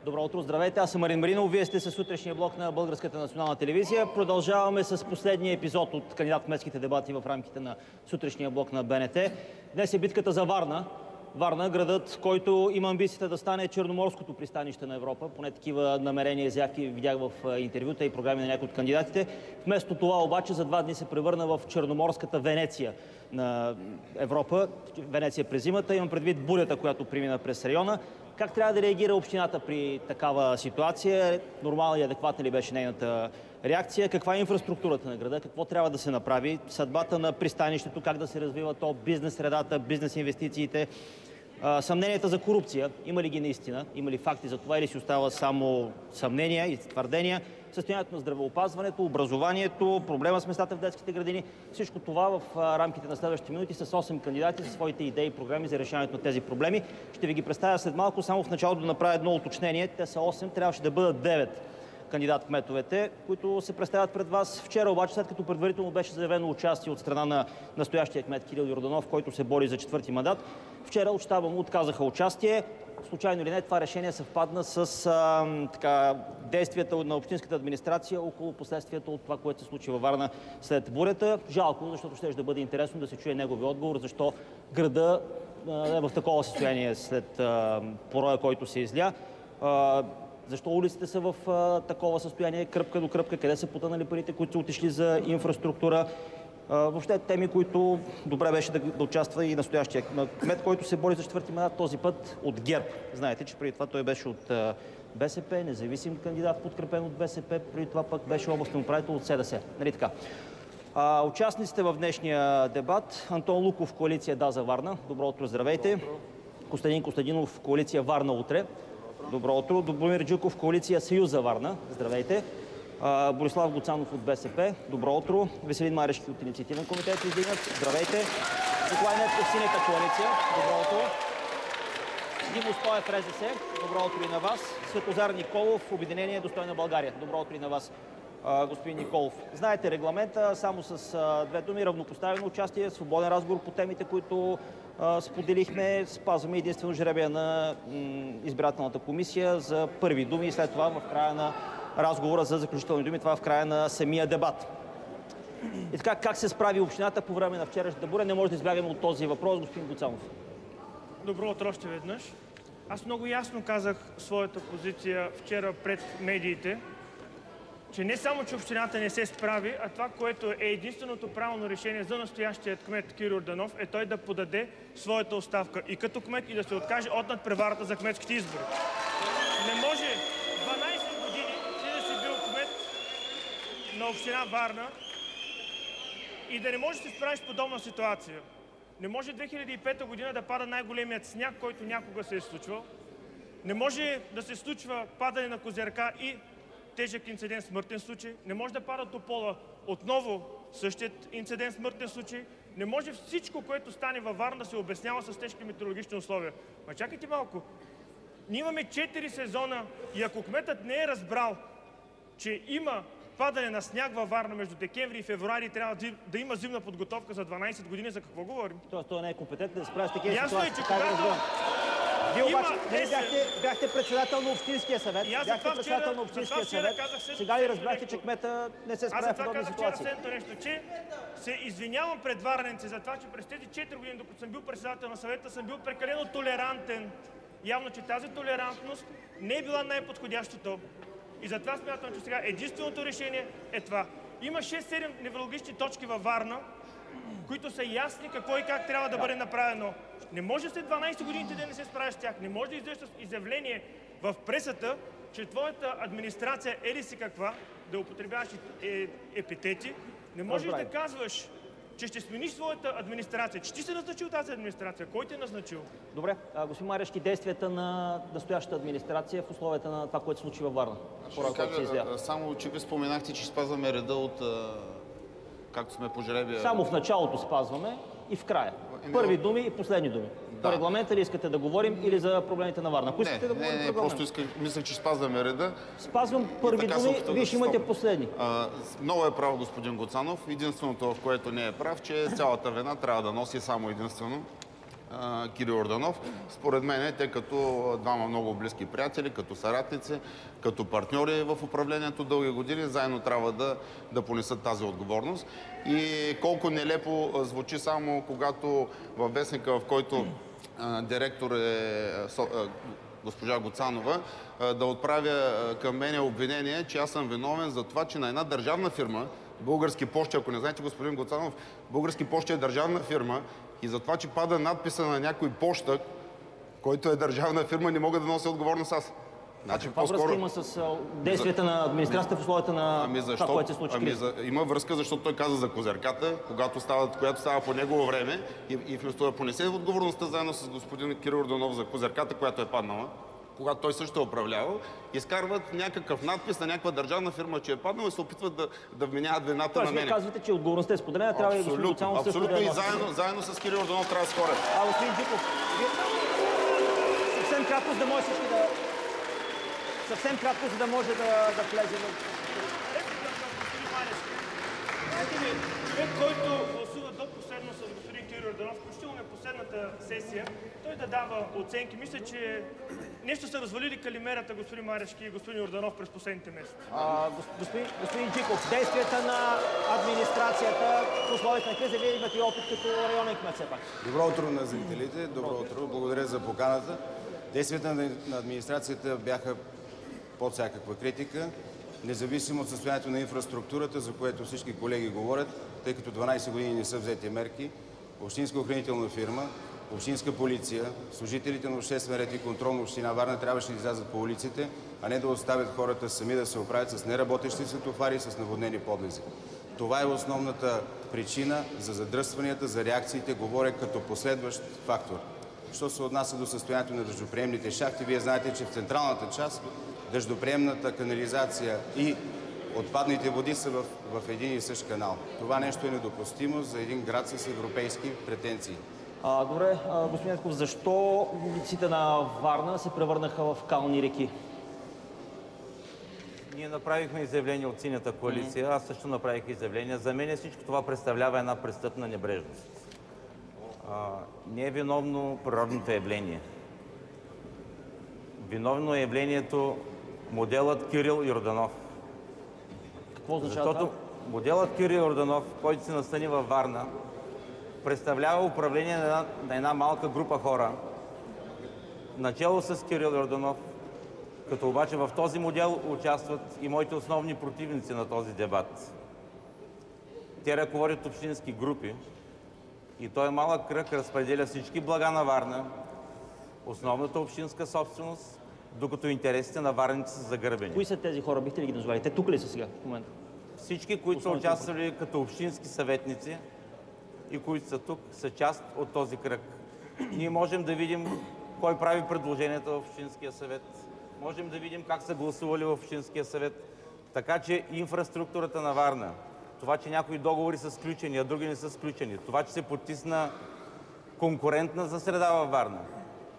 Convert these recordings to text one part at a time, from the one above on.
Добро утро, здравейте! Аз съм Марин Маринов, вие сте със сутрешния блок на Българската национална телевизия. Продължаваме с последния епизод от кандидат-кметските дебати в рамките на сутрешния блок на БНТ. Днес е битката за Варна. Варна, градът, който има амбицията да стане черноморското пристанище на Европа. Поне такива намерения и заявки видях в интервюта и програми на някои от кандидатите. Вместо това обаче за 2 дни се превърна в черноморската Венеция на Европа. Венеция през зимата. Имам предвид бурята, която премина през района. Как трябва да реагира общината при такава ситуация? Нормална и адекватна ли беше нейната реакция? Каква е инфраструктурата на града? Какво трябва да се направи? Съдбата на пристанището, как да се развива то, бизнес средата, бизнес инвестициите? Съмненията за корупция, има ли ги наистина? Има ли факти за това или си остава само съмнения и твърдения? Състоянието на здравеопазването, образованието, проблема с местата в детските градини. Всичко това в рамките на следващите минути с 8 кандидати за своите идеи и програми за решаването на тези проблеми. Ще ви ги представя след малко, само в началото да направя едно уточнение. Те са 8, трябваше да бъдат 9 кандидат-кметовете, които се представят пред вас. Вчера обаче, след като предварително беше заявено участие от страна на настоящия кмет Кирил Йорданов, който се бори за 4-ти мандат, вчера от щаба му отказаха участие. Случайно или не, това решение съвпадна с действията на общинската администрация около последствията от това, което се случи във Варна след бурята. Жалко, защото ще да бъде интересно да се чуе негови отговор, защо града е в такова състояние след пороя, който се изля. Защо улиците са в такова състояние, кръпка до кръпка, къде са потънали парите, които са отишли за инфраструктура. Въобще теми, които добре беше да участва и настоящия кмет, който се бори за 4-ти мандат, този път от ГЕРБ. Знаете, че преди това той беше от БСП, независим кандидат, подкрепен от БСП, преди това пък беше областен управител от СДС. Нали така? Участниците в днешния дебат: Антон Луков, коалиция Да за Варна. Добро утро, здравейте. Костадин Костадинов, коалиция Варна утре. Добро утро. Добромир Джуков, коалиция Съюз за Варна. Здравейте. Борислав Гоцанов от БСП. Добро утро. Веселин Марешки от Инициативен комитет издигнат. Здравейте. Николай Нетов от Синята коалиция. Добро утро. Димо Стоев, РЗС. Добро утро и на вас. Светозар Николов, Обединение Достойна България. Добро утро и на вас, господин Николов. Знаете регламента, само с 2 думи: равнопоставено участие, свободен разговор по темите, които споделихме. Спазваме единствено жребия на избирателната комисия за първи думи и след това в края на разговора за заключителни думи, това в края на самия дебат. И така, как се справи общината по време на вчерашната буря? Не може да избягаме от този въпрос, господин Гоцанов. Добро утро още веднъж. Аз много ясно казах своята позиция вчера пред медиите, че не само, че общината не се справи, а това, което е единственото правилно решение за настоящият кмет Кирил Йорданов, е той да подаде своята оставка и като кмет, и да се откаже от надпреварата за кметските избори. Не може 12 години ти да си бил кмет на община Варна и да не можеш да се справиш с подобна ситуация. Не може 2005 година да пада най-големият сняг, който някога се е случвал. Не може да се случва падане на Козирка и тежък инцидент, смъртен случай. Не може да пада Топола, отново същият инцидент, смъртен случай. Не може всичко, което стане във Варна, да се обяснява с тежки метеорологични условия. Ма чакайте малко. Ние имаме 4 сезона и ако кметът не е разбрал, че има падане на сняг във Варна между декември и февруари, трябва да има зимна подготовка за 12 години, за какво говорим? Тоест, той не е компетентен да се справи с такива ситуации. Ясно е, че когато Вие обаче бяхте председател на Общинския съвет. Сега ли разбрахте, че кмета не се справя в подобни ситуации? Аз за това казах вчера нещо, че се извинявам пред варненци за това, че през тези 4 години, докато съм бил председател на съвета, съм бил прекалено толерантен. Явно, че тази толерантност не е била най-подходящото. И затова смятам, че сега единственото решение е това. Има 6-7 неврологични точки във Варна, които са ясни какво и как трябва да бъде направено. Не може след 12 години да не се справиш с тях. Не може да издържаш изявление в пресата, че твоята администрация е ли си каква, да употребяваш епитети. Не можеш да казваш, че ще смениш своята администрация. Че ти си назначил тази администрация. Кой те е назначил? Добре. Господин Марешки, действията на настоящата администрация в условията на това, което се случи във Варна? Само, че ви споменахте, че спазваме реда от както сме по жребия. Само в началото спазваме и в края. Първи думи и последни думи. По регламента ли искате да говорим или за проблемите на Варна? Не, просто мислех, че спазваме реда. Спазвам първи думи, вие ще имате последни. Много е прав господин Гоцанов. Единственото, в което не е прав, че цялата вина трябва да носи само единствено Кирил Йорданов. Според мен те като двама много близки приятели, като съратници, като партньори в управлението дълги години, заедно трябва да понесат тази отговорност. И колко нелепо звучи само когато във вестника, в който директор е госпожа Гоцанова, да отправя към мене обвинение, че аз съм виновен за това, че на една държавна фирма, Български пощи, ако не знаете, господин Гоцанов, Български пощи е държавна фирма и за това, че пада надписа на някой пощак, който е държавна фирма, не мога да нося отговорност аз. Значи, каква връзка има с действията на администрацията в условията на това, което се случи? Има връзка, защото той каза за козирката, която става по негово време и вместо да понесе отговорността заедно с господин Кирил Йорданов за козирката, която е паднала, когато той също е управлявал, изкарват някакъв надпис на някаква държавна фирма, че е паднал и се опитват да вменяват вината на мен. Вие казвате, че отговорността е споделена, трябва и господин Гоцанов също да абсолютно, и заедно с Кирил Йорданов трябва да спорят. Господин Джиков, съвсем кратко, за да може всички да... Съвсем кратко, за да може да влезе в... Знаете ли, човек, който гласува до последно с господин Кирил Йорданов, включително на последната сесия, той да дава оценки. Мисля, че нещо са развалили калимерата господин Марешки и господин Йорданов през последните месеци. Господин Джиков, действията на администрацията в условията на криза, вие имате опит като районен кмет все пак. Добро утро на зрителите, добро утро, благодаря за поканата. Действията на администрацията бяха под всякаква критика, независимо от състоянието на инфраструктурата, за което всички колеги говорят, тъй като 12 години не са взети мерки. Общинска охранителна фирма, общинска полиция, служителите на обществен ред и контрол на община Варна трябваше да излязат по улиците, а не да оставят хората сами да се оправят с неработещи светофари и с наводнени подлези. Това е основната причина за задръстванията, за реакциите, говоря като последващ фактор. Що се отнася до състоянието на дъждоприемните шахти, вие знаете, че в централната част дъждоприемната канализация и отпадните води са в един и същ канал. Това нещо е недопустимо за един град с европейски претенции. Добре, господин Ятков, защо улиците на Варна се превърнаха в кални реки? Ние направихме изявление от Синята коалиция, аз също направих изявление. За мен всичко това представлява една престъпна небрежност. Не е виновно природното явление. Виновно е явлението моделът Кирил Йорданов. Какво означава това? Защото моделът Кирил Йорданов, който се настани във Варна, представлява управление на една малка група хора, начало с Кирил Йорданов, като обаче в този модел участват и моите основни противници на този дебат. Те ръководят общински групи и този малък кръг разпределя всички блага на Варна, основната общинска собственост, докато интересите на варните са загърбени. Кои са тези хора? Бихте ли ги назвали? Те тук ли са сега в момента? Всички, които са участвали като общински съветници и които са тук, са част от този кръг. Ние можем да видим кой прави предложенията в Общинския съвет. Можем да видим как са гласували в Общинския съвет. Така че инфраструктурата на Варна, това, че някои договори са сключени, а други не са сключени, това, че се потисна конкурентна за среда във Варна,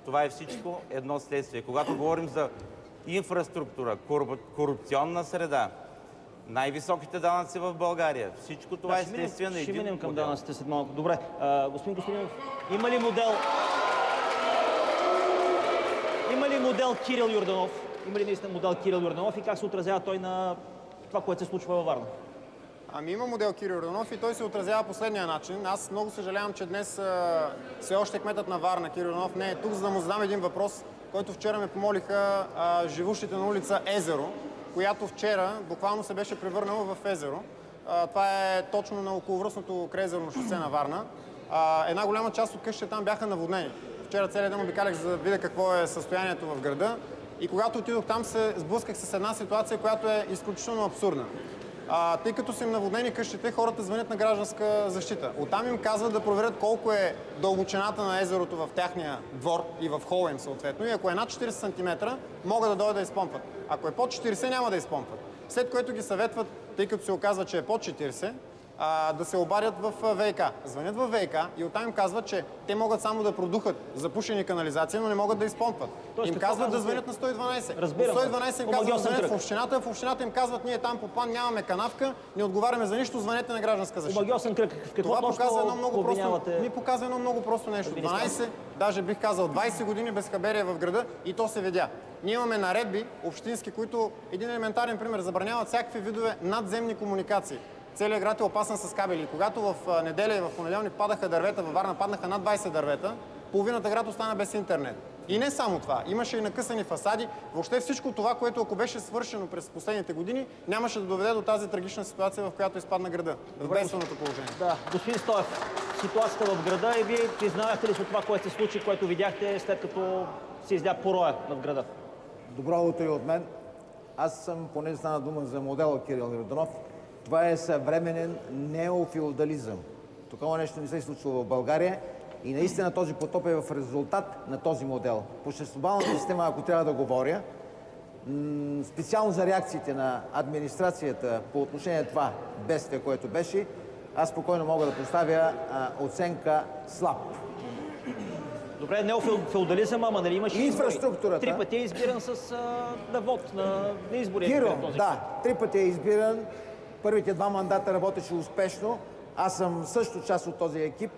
това е всичко едно следствие. Когато говорим за инфраструктура, корупционна среда, най-високите данъци в България, всичко това е следствие на един модел. Ще минем към модел. данъците след малко. Добре, господин Костадинов, има ли модел? Има ли модел Кирил Йорданов? Има ли наистина модел Кирил Йорданов и как се отразява той на това, което се случва във Варна? Ами има модел Кирил Йорданов и той се отразява последния начин. Аз много съжалявам, че днес все още кметът на Варна, Кирил Йорданов, не е тук, за да му задам един въпрос, който вчера ме помолиха живущите на улица Езеро, която вчера буквално се беше превърнала в езеро. Това е точно на околовръстното крайзерно шосе на Варна. Една голяма част от къщите там бяха наводнени. Вчера целият ден обикалях, за да видя какво е състоянието в града. И когато отидох там, се сблъсках с една ситуация, която е изключително абсурдна. Тъй като са им наводнени къщите, хората звънят на гражданска защита. Оттам им казват да проверят колко е дълбочината на езерото в тяхния двор и в хола им съответно. И ако е над 40 см, могат да дойдат да изпомпват. Ако е под 40, няма да изпомпват. След което ги съветват, тъй като се оказва, че е под 40, да се обадят в ВиК. Звънят в ВиК и оттам им казват, че те могат само да продухат запушени канализации, но не могат да изпомпват. Тоест, Им какво казват да казвате? звънят на 112. Разбирам. От 112 им казват да Омагьосан звънят кръг. в общината им казват, ние там по план нямаме канавка, не отговаряме за нищо, звънете на гражданска защита. Омагьосан кръг. В какво Това показва едно много просто, обвинявате? ни показва едно много просто нещо. 12, даже бих казал 20 години безхаберие в града и то се видя. Ние имаме наредби общински, които, един елементарен пример, забраняват всякакви видове надземни комуникации. Целият град е опасен с кабели. И когато в неделя и в понеделник падаха дървета, във Варна паднаха над 20 дървета, половината град остана без интернет. И не само това. Имаше и накъсани фасади. Въобще всичко това, което ако беше свършено през последните години, нямаше да доведе до тази трагична ситуация, в която изпадна града. В бедственото положение. Да, господин Стоев, ситуацията в града и вие признавахте ли с това, което се случи, което видяхте след като се изля пороя в града? Добро утро и от мен. Аз съм, поне стана дума за модела Кирил Йорданов, това е съвременен неофеодализъм. Такова нещо не се е случило в България и наистина този потоп е в резултат на този модел. По шестобалната система, ако трябва да говоря, специално за реакциите на администрацията по отношение на това бедствие, което беше, аз спокойно мога да поставя оценка слаб. Добре, неофеодализъм, ама нали имаше Инфраструктурата. 3 пъти е избиран на вод, на избори. Киро, да, 3 пъти е избиран. Първите 2 мандата работеше успешно. Аз съм също част от този екип.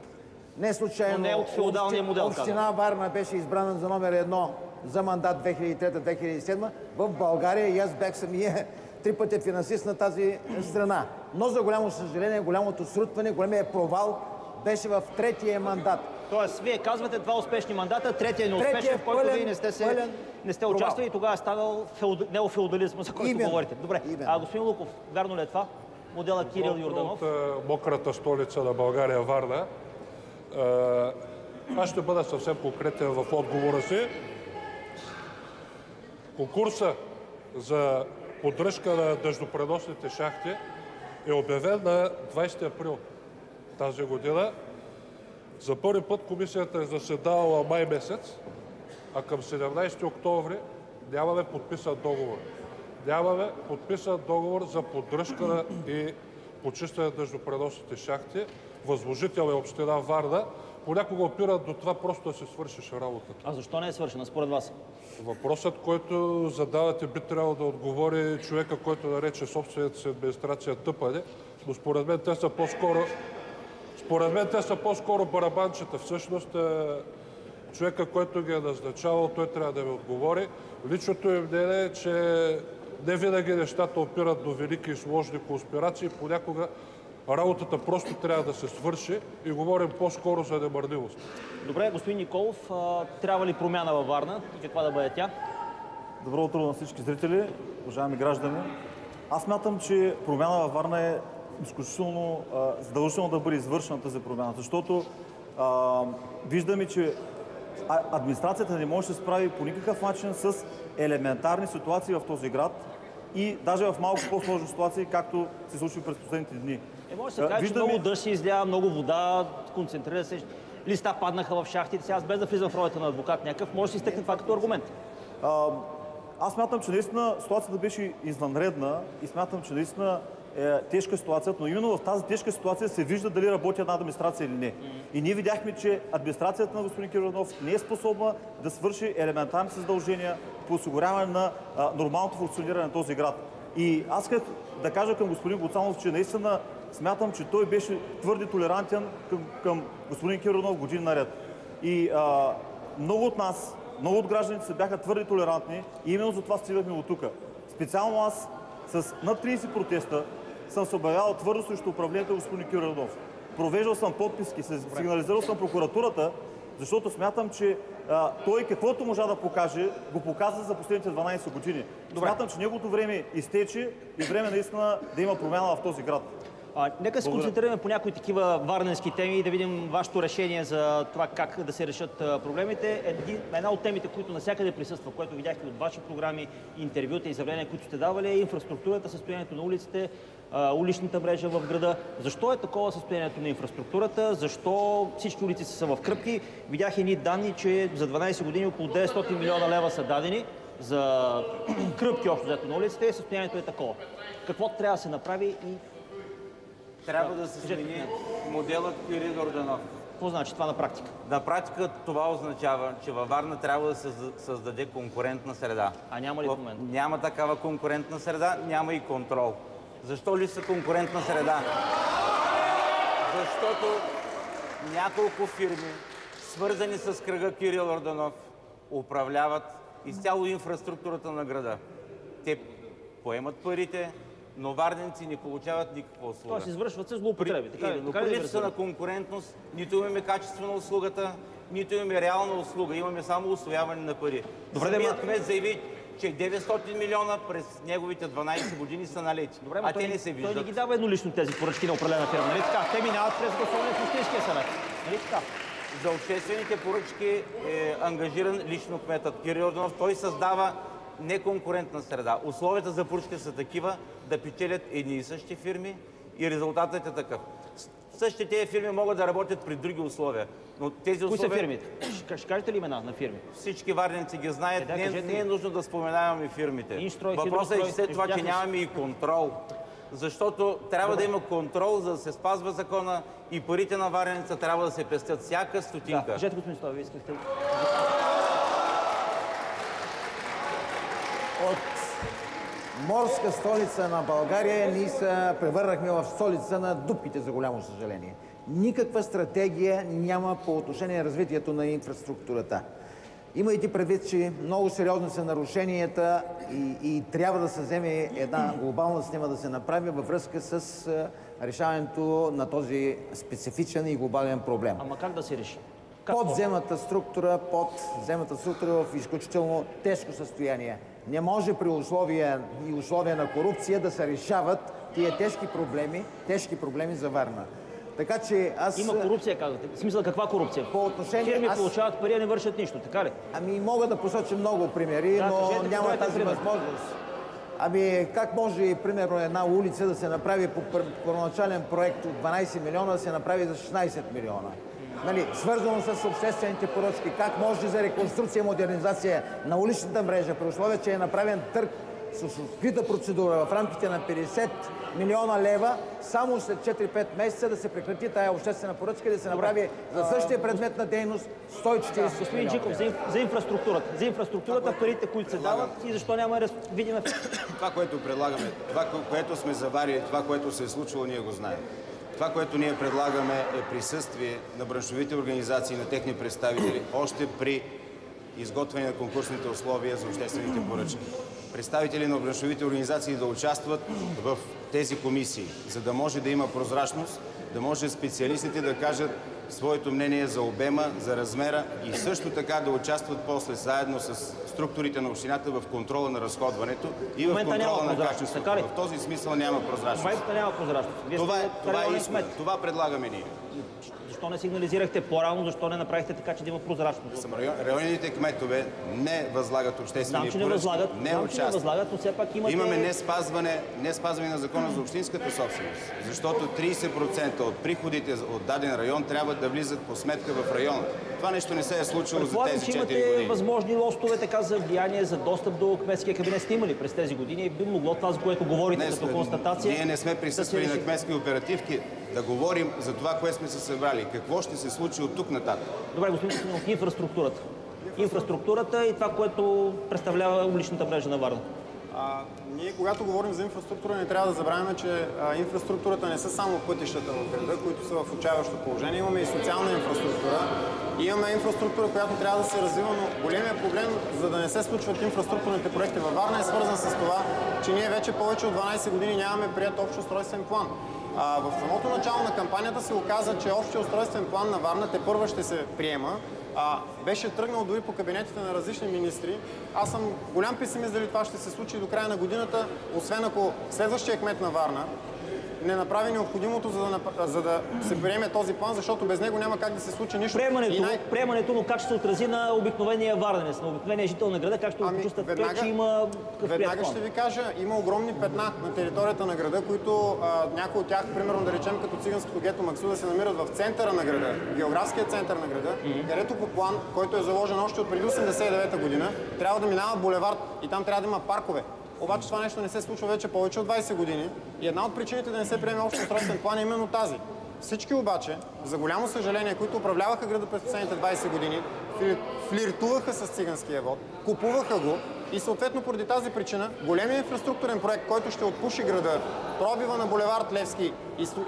Не случайно Но не от феодалния модел, община Варна беше избрана за номер 1 за мандат 2003-2007. В България и аз бях самия 3 пъти финансист на тази страна. Но за голямо съжаление, голямото срутване, големия провал беше в 3-тия мандат. Тоест, вие казвате 2 успешни мандата, третия е неуспешен, в който вие не сте участвали и тогава е станал неофеодализма, за който говорите. Добре, господин Луков, вярно ли е това? Модела Кирил Йорданов? От мократа столица на България, Варна. Аз ще бъда съвсем конкретен в отговора си. Конкурса за поддръжка на дъждопреносните шахти е обявен на 20 април тази година. За първи път комисията е заседавала май месец, а към 17 октомври нямаме подписан договор. Нямаме подписан договор за поддръжка и почистване на дъждопреносните шахти. Възложител е община Варна. Понякога опират до това просто да се свършиш работата. А защо не е свършена според вас? Въпросът, който задавате, би трябвало да отговори човека, който нарече собствената си администрация тъпане, но според мен те са по-скоро барабанчета. Всъщност човека, който ги е назначавал, той трябва да ми отговори. Личното им мнение е, че не винаги нещата опират до велики и сложни конспирации. Понякога работата просто трябва да се свърши и говорим по-скоро за немърливост. Добре, господин Николов, трябва ли промяна във Варна и каква да бъде тя? Добро утро на всички зрители, уважаеми граждани. Аз смятам, че промяна във Варна е изключително задължително да бъде извършена тази промяна, защото виждаме, че администрацията не може да се справи по никакъв начин с елементарни ситуации в този град и даже в малко по-сложни ситуации, както се случи през последните дни. Може да се каже, че много дъжд се излява, много вода, концентрира се, листа паднаха в шахтите. Сега аз без да влизам в ролята на адвокат някакъв, може да се изтъкне това като аргумент. Аз смятам, че наистина ситуацията беше извънредна и смятам, че наистина е тежка ситуацията, но именно в тази тежка ситуация се вижда дали работи една администрация или не. И ние видяхме, че администрацията на господин Кирил Йорданов не е способна да свърши елементарните задължения по осигуряване на нормалното функциониране на този град. И аз исках да кажа към господин Гуцанов, че наистина смятам, че той беше твърде толерантен към господин Кирил Йорданов години наред. И много от нас, много от гражданите се бяха твърде толерантни и именно за това стигнахме от тук. Специално аз с над 30 протеста съм се обявявал твърдо срещу управлението на господин Кирил Йорданов. Провеждал съм подписки, сигнализирал съм прокуратурата, защото смятам, че той каквото можа да покаже, го показа за последните 12 години. Смятам, че неговото време изтече и време наистина да има промяна в този град. Нека се концентрираме по някои такива варненски теми и да видим вашето решение за това как да се решат проблемите. Една от темите, които навсякъде присъства, което видяхте от ваши програми, интервюта и изявления, които сте давали, е инфраструктурата, състоянието на улиците, уличната мрежа в града. Защо е такова състоянието на инфраструктурата? Защо всички улици са в кръпки? Видях едни данни, че за 12 години около 900 милиона лева са дадени за кръпки общо взето на улиците и състоянието е такова. Какво трябва да се направи и Трябва да се смени моделът Кирил Йорданов. Какво значи това на практика? На практика това означава, че във Варна трябва да се създаде конкурентна среда. А няма ли в момента? Няма такава конкурентна среда, няма и контрол. Защо липсва конкурентна среда? Защото няколко фирми, свързани с кръга Кирил Йорданов, управляват изцяло инфраструктурата на града. Те поемат парите, но варненци не получават никаква услуга. Тоест извършват се злоупотреби. Но при липса на конкурентност нито имаме качество на услугата, нито имаме реална услуга. Имаме само усвояване на пари. Самият кмет заяви, че 900 милиона през неговите 12 години са налети. А те не се виждат. Той не ги дава еднолично тези поръчки на определена фирма, нали така? Те минават през гласуване в Общинския съвет. Нали така? За обществените поръчки е ангажиран лично кметът Кирил Йорданов. Той създава неконкурентна среда. Условията за поръчки са такива да печелят едни и същи фирми и резултатът е такъв. Същите тези фирми могат да работят при други условия. Но тези Кои условия... са фирмите? Ще кажете ли имена на фирми? Всички варненци ги знаят. Не е нужно да споменаваме фирмите. Въпросът е след това, че нямаме и контрол. Защото трябва да има контрол, за да се спазва закона и парите на варненеца трябва да се пестят всяка стотинка. Да, кажете, господин Стоев, вие искахте. От морска столица на България ние се превърнахме в столица на дупките, за голямо съжаление. Никаква стратегия няма по отношение на развитието на инфраструктурата. Имайте предвид, че много сериозни са нарушенията и трябва да се вземе една глобална система да се направи във връзка с решаването на този специфичен и глобален проблем. Ама как да се реши? Подземната структура в изключително тежко състояние. Не може при условия на корупция да се решават тия тежки проблеми за Варна. Така че аз... Има корупция, казвате. В смисъл каква корупция? По отношение... Фирми получават пари, а не вършат нищо, така ли? Ами мога да посоча много примери, но няма тази възможност. Ами как може, примерно, една улица да се направи по първоначален проект от 12 милиона да се направи за 16 милиона? Нали, свързано с обществените поръчки, как може за реконструкция и модернизация на уличната мрежа, при условие, че е направен търг с открита процедура в рамките на 50 милиона лева, само след 4-5 месеца да се прекрати тая обществена поръчка и да се направи за същия предмет на дейност 140 Господин Джиков, за инфраструктурата. За инфраструктурата, парите, които се дават и защо няма да видим... Това, което предлагаме, това, което сме заварили, това, което се е случило, ние го знаем. Това, което ние предлагаме, е присъствие на браншовите организации, на техни представители, още при изготвяне на конкурсните условия за обществените поръчки. Представители на браншовите организации да участват в тези комисии, за да може да има прозрачност, да може специалистите да кажат своето мнение за обема, за размера и също така да участват после заедно с структурите на общината в контрола на разходването и в контрола на качеството. В този смисъл няма прозрачност. В момента няма прозрачност. Това е истина. Това предлагаме ние. Защо не сигнализирахте по-рано, защо не направихте така, че да има прозрачност? Районните кметове не възлагат обществени поръчки, не участват. Но все пак имате... Имаме не спазване на закона за общинската собственост, защото 30% от приходите от даден район трябва да влизат по сметка в района. Това нещо не се е случило за тези 4 години. Имате възможни лостове така за влияние, за достъп до кметския кабинет. Сте имали през тези години и би могло това, за което говорите като констатация... Ние не сме присъствали на кметски оперативки да говорим за това, което сме се събрали. Какво ще се случи от тук нататък? Добре, господин Костадинов, инфраструктурата. Инфраструктурата и това, което представлява уличната мрежа на Варна. Ние, когато говорим за инфраструктура, не трябва да забравяме, че инфраструктурата не са само пътищата в града, които са в отчаяващо положение. Имаме и социална инфраструктура. Имаме инфраструктура, която трябва да се развива, но големият проблем, за да не се случват инфраструктурните проекти във Варна, е свързан с това, че ние вече повече от 12 години нямаме приет общ устройствен план. В самото начало на кампанията се оказа, че общия устройствен план на Варна тепърва ще се приема. Беше тръгнал дори по кабинетите на различни министри. Аз съм голям песимист дали това ще се случи до края на годината, освен ако следващия кмет на Варна не направи необходимото, за да се приеме този план, защото без него няма как да се случи нищо. Приемането, но как ще се отрази на обикновения варненец, на обикновения жител на града, как ще го почувстват той, че има какъв веднага ще ви кажа, има огромни петна на територията на града, които някои от тях, примерно да речем като циганското гето Максуда, се намират в центъра на града, географския център на града, където по план, който е заложен още от преди 1989 година, трябва да минава булевард и там трябва да има паркове. обаче това нещо не се случва вече повече от 20 години и една от причините да не се приеме общ устройствен план е именно тази. Всички обаче, за голямо съжаление, които управляваха града през последните 20 години, флиртуваха с циганския вот, купуваха го и съответно поради тази причина големият инфраструктурен проект, който ще отпуши града, пробива на булевард Левски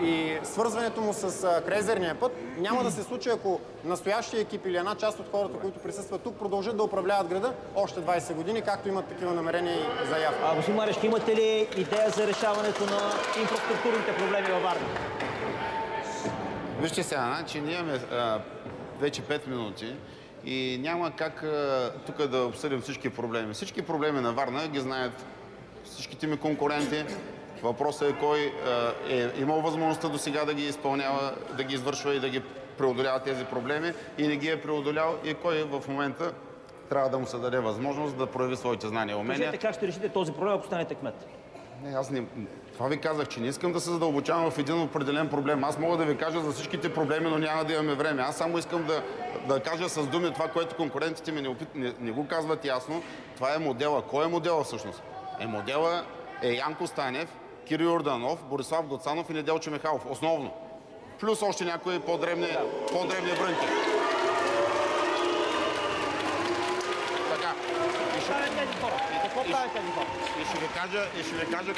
и свързването му с крейзерния път, няма да се случи, ако настоящия екип или една част от хората, които присъстват тук, продължат да управляват града още 20 години, както имат такива намерения и заявки. Господин Марешки, имате ли идея за решаването на инфраструктурните проблеми във Варна? Вижте сега, значи ние имаме вече 5 минути и няма как тук да обсъдим всички проблеми. Всички проблеми на Варна ги знаят всичките ми конкуренти. Въпросът е кой е имал възможността до сега да ги изпълнява, да ги извършва и да ги преодолява тези проблеми и не ги е преодолял и кой в момента трябва да му се даде възможност да прояви своите знания и умения. Кажете как ще решите този проблем, ако станете кмет? Не, аз не... Това ви казах, че не искам да се задълбочавам в един определен проблем. Аз мога да ви кажа за всичките проблеми, но няма да имаме време. Аз само искам да кажа с думи това, което конкурентите ми не го казват ясно. Това е модела. Кой е модела всъщност? Модела е Янко Станев, Кирил Йорданов, Борислав Гоцанов и Неделчо Михайлов. Основно. Плюс още някои по-дребни брънки. Така. И ще ви кажа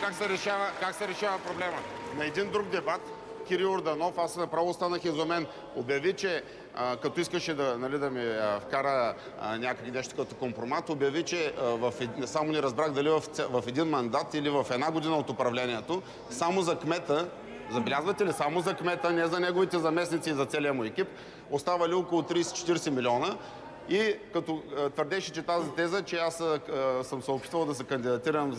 как се решава проблема. На един друг дебат Кирил Йорданов, аз направо останах изумен, обяви, че като искаше да ми вкара някакви нещо като компромат, обяви, че само не разбрах дали в един мандат или в една година от управлението, само за кмета, забелязвате ли, само за кмета, не за неговите заместници и за целия му екип, оставали около 30-40 милиона. И като твърдеше, че тази теза, че аз съм се опитвал да се кандидатирам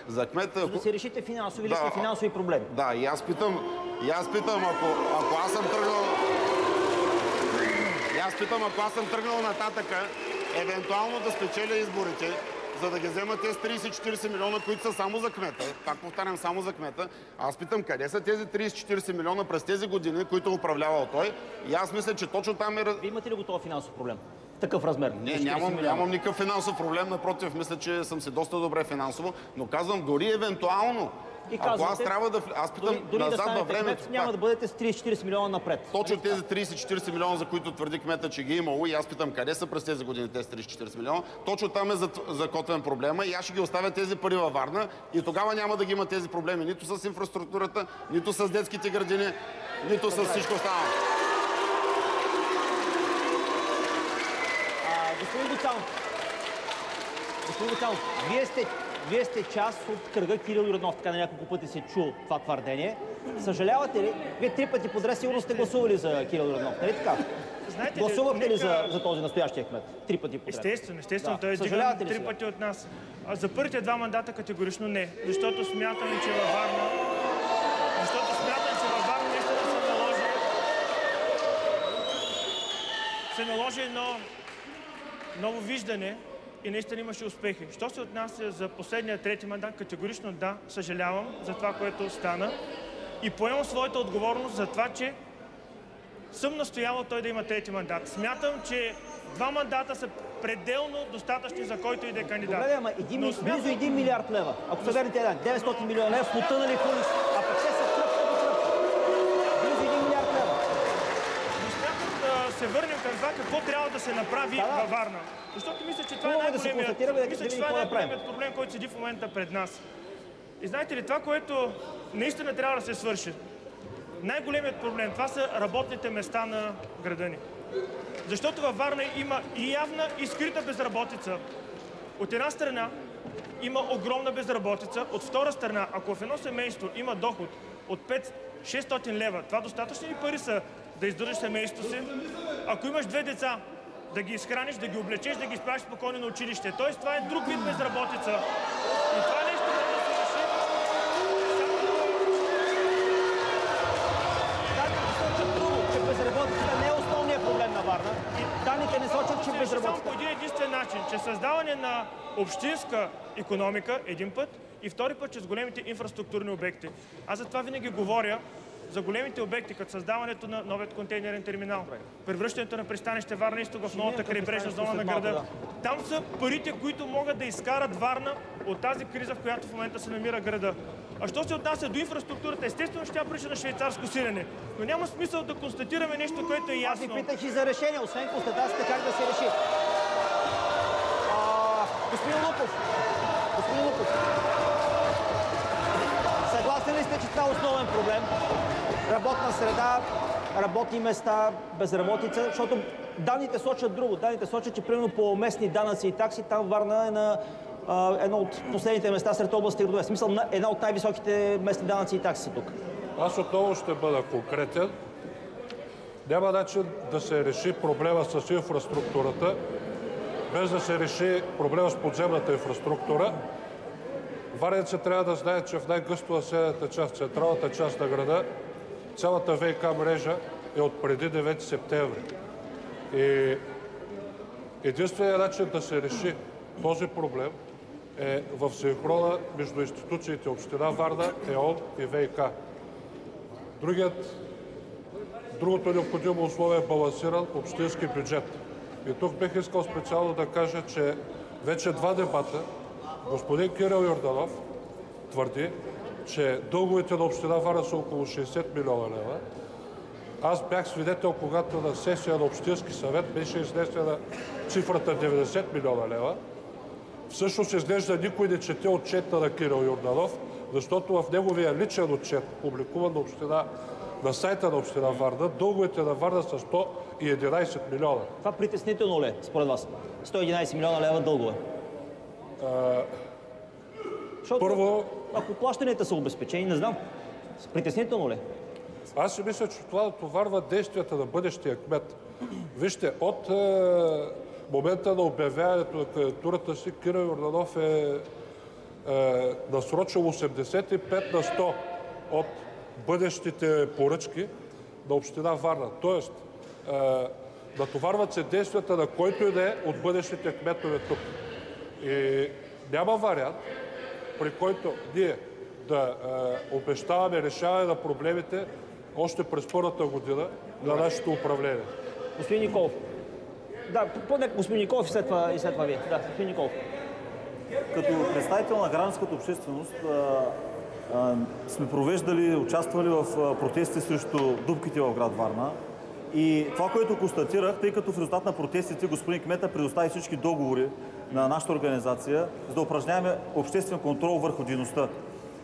за кмета... За да се решите финансови или финансови проблеми. Да, и аз питам, ако аз съм тръгнал... И аз питам, ако аз съм тръгнал нататъка, евентуално да спечеля изборите, за да ги вземат тези 30-40 милиона, които са само за кмета. Пак повтарям, само за кмета. Аз питам, къде са тези 30-40 милиона през тези години, които е управлявал той? И аз мисля, че точно там е... Вие имате ли готов финансов проблем? Такъв размер? Не, нямам никакъв финансов проблем. Напротив, мисля, че съм си доста добре финансово. Но казвам, дори евентуално, ако аз трябва да... Аз питам назад във времето. Няма да бъдете с 30-40 милиона напред. Точно тези 30-40 милиона, за които твърди кмета, че ги е имало, и аз питам къде са през тези години тези 30-40 милиона, точно там е закотвен проблема и аз ще ги оставя тези пари във Варна и тогава няма да ги има тези проблеми нито с инфраструктурата, нито с детските градини, нито с всичко останало. Господин Гоцанов, вие сте част от кръга Кирил Йорданов, така на няколко пъти се чул това твърдение. Съжалявате ли? Вие 3 пъти подред сигурно сте гласували за Кирил Йорданов, нали така? Знаете, гласувахте ли за този настоящия кмет? 3 пъти подред. Естествено, той е диган 3 пъти от нас. А за първите 2 мандата категорично не, защото смятам, че във Варна наистина се наложи едно ново виждане и наистина имаше успехи. Що се отнася за последния 3-ти мандат, категорично да, съжалявам за това, което стана и поемам своята отговорност за това, че съм настоявал той да има 3-ти мандат. Смятам, че 2 мандата са пределно достатъчни за който и да е кандидат. Добре, ама близо 1 милиард лева. Ако са верните 900 милиона лева, потънали в улица, а пък те са тръпка до тръпка. Близо 1 милиард лева. Но смятам да се върнем към това какво трябва да се направи във Варна. Защото мисля, че това е най-големият проблем, който седи в момента пред нас. И знаете ли, това, което наистина трябва да се свърши, най-големият проблем, това са работните места на града ни. Защото във Варна има и явна и скрита безработица. От една страна има огромна безработица, от втора страна, ако в едно семейство има доход от 500-600 лева, това достатъчни ли пари са да издържаш семейството си? Ако имаш 2 деца, да ги изхраниш, да ги облечеш, да ги изправиш спокойно на училище. Тоест, това е друг вид безработица. И това нещо може да се реши. Че безработицата не е основният проблем на Варна. И данните не сочат, че безработицата... Само по един единствен начин, че създаване на общинска икономика един път и втори път чрез големите инфраструктурни обекти. Аз за това винаги говоря за големите обекти, като създаването на новият контейнерен терминал, превръщането на пристанище Варна изток в новата крайбрежна зона на града. Там са парите, които могат да изкарат Варна от тази криза, в която в момента се намира града. А що се отнася до инфраструктурата, естествено ще я прилича на швейцарско сирене. Но няма смисъл да констатираме нещо, което е ясно. Аз ви питах и за решение, освен констатацията, как да се реши. Господин Луков, съгласен ли сте, че това е основен проблем? Работна среда, работни места, безработица, защото данните сочат друго. Данните сочат, че примерно по местни данъци и такси там Варна е на едно от последните места сред областите градове. В смисъл на една от най-високите местни данъци и такси тук. Аз отново ще бъда конкретен. Няма начин да се реши проблема с инфраструктурата, без да се реши проблема с подземната инфраструктура. Варненци трябва да знаят, че в най-гъсто населената част, централната част на града, цялата ВиК мрежа е от преди 9 септември. И единственият начин да се реши този проблем е в синхрона между институциите Община Варна, ЕОН и ВиК. Другото необходимо условие е балансиран общински бюджет. И тук бих искал специално да кажа, че вече два дебата господин Кирил Йорданов твърди, че дълговете на община Варна са около 60 милиона лева. Аз бях свидетел, когато на сесия на Общински съвет беше изнесена цифрата 90 милиона лева. Всъщност изглежда никой не чете отчета на Кирил Йорданов, защото в неговия личен отчет, публикуван на сайта на община Варна, дълговете на Варна са 111 милиона. Това притеснително ли е, според вас? 111 милиона лева дългове. Първо, ако плащанията са обезпечени, не знам. Притеснително ли? Аз си мисля, че това натоварва действията на бъдещия кмет. Вижте, от момента на обявяването на кандидатурата си, Кирил Йорданов е насрочил 85 на 100 от бъдещите поръчки на община Варна. Тоест, натоварват се действията на който и да е от бъдещите кметове тук. И няма вариант, при който ние да обещаваме решаване на проблемите още през първата година на нашето управление. Господин Николов. Да, господин Николов и след това вие. Да, господин Николов. Като представител на гражданската общественост сме участвали в протести срещу дупките в град Варна. И това, което констатирах, тъй като в резултат на протестите господин кмета предостави всички договори на нашата организация, за да упражняваме обществен контрол върху дейността.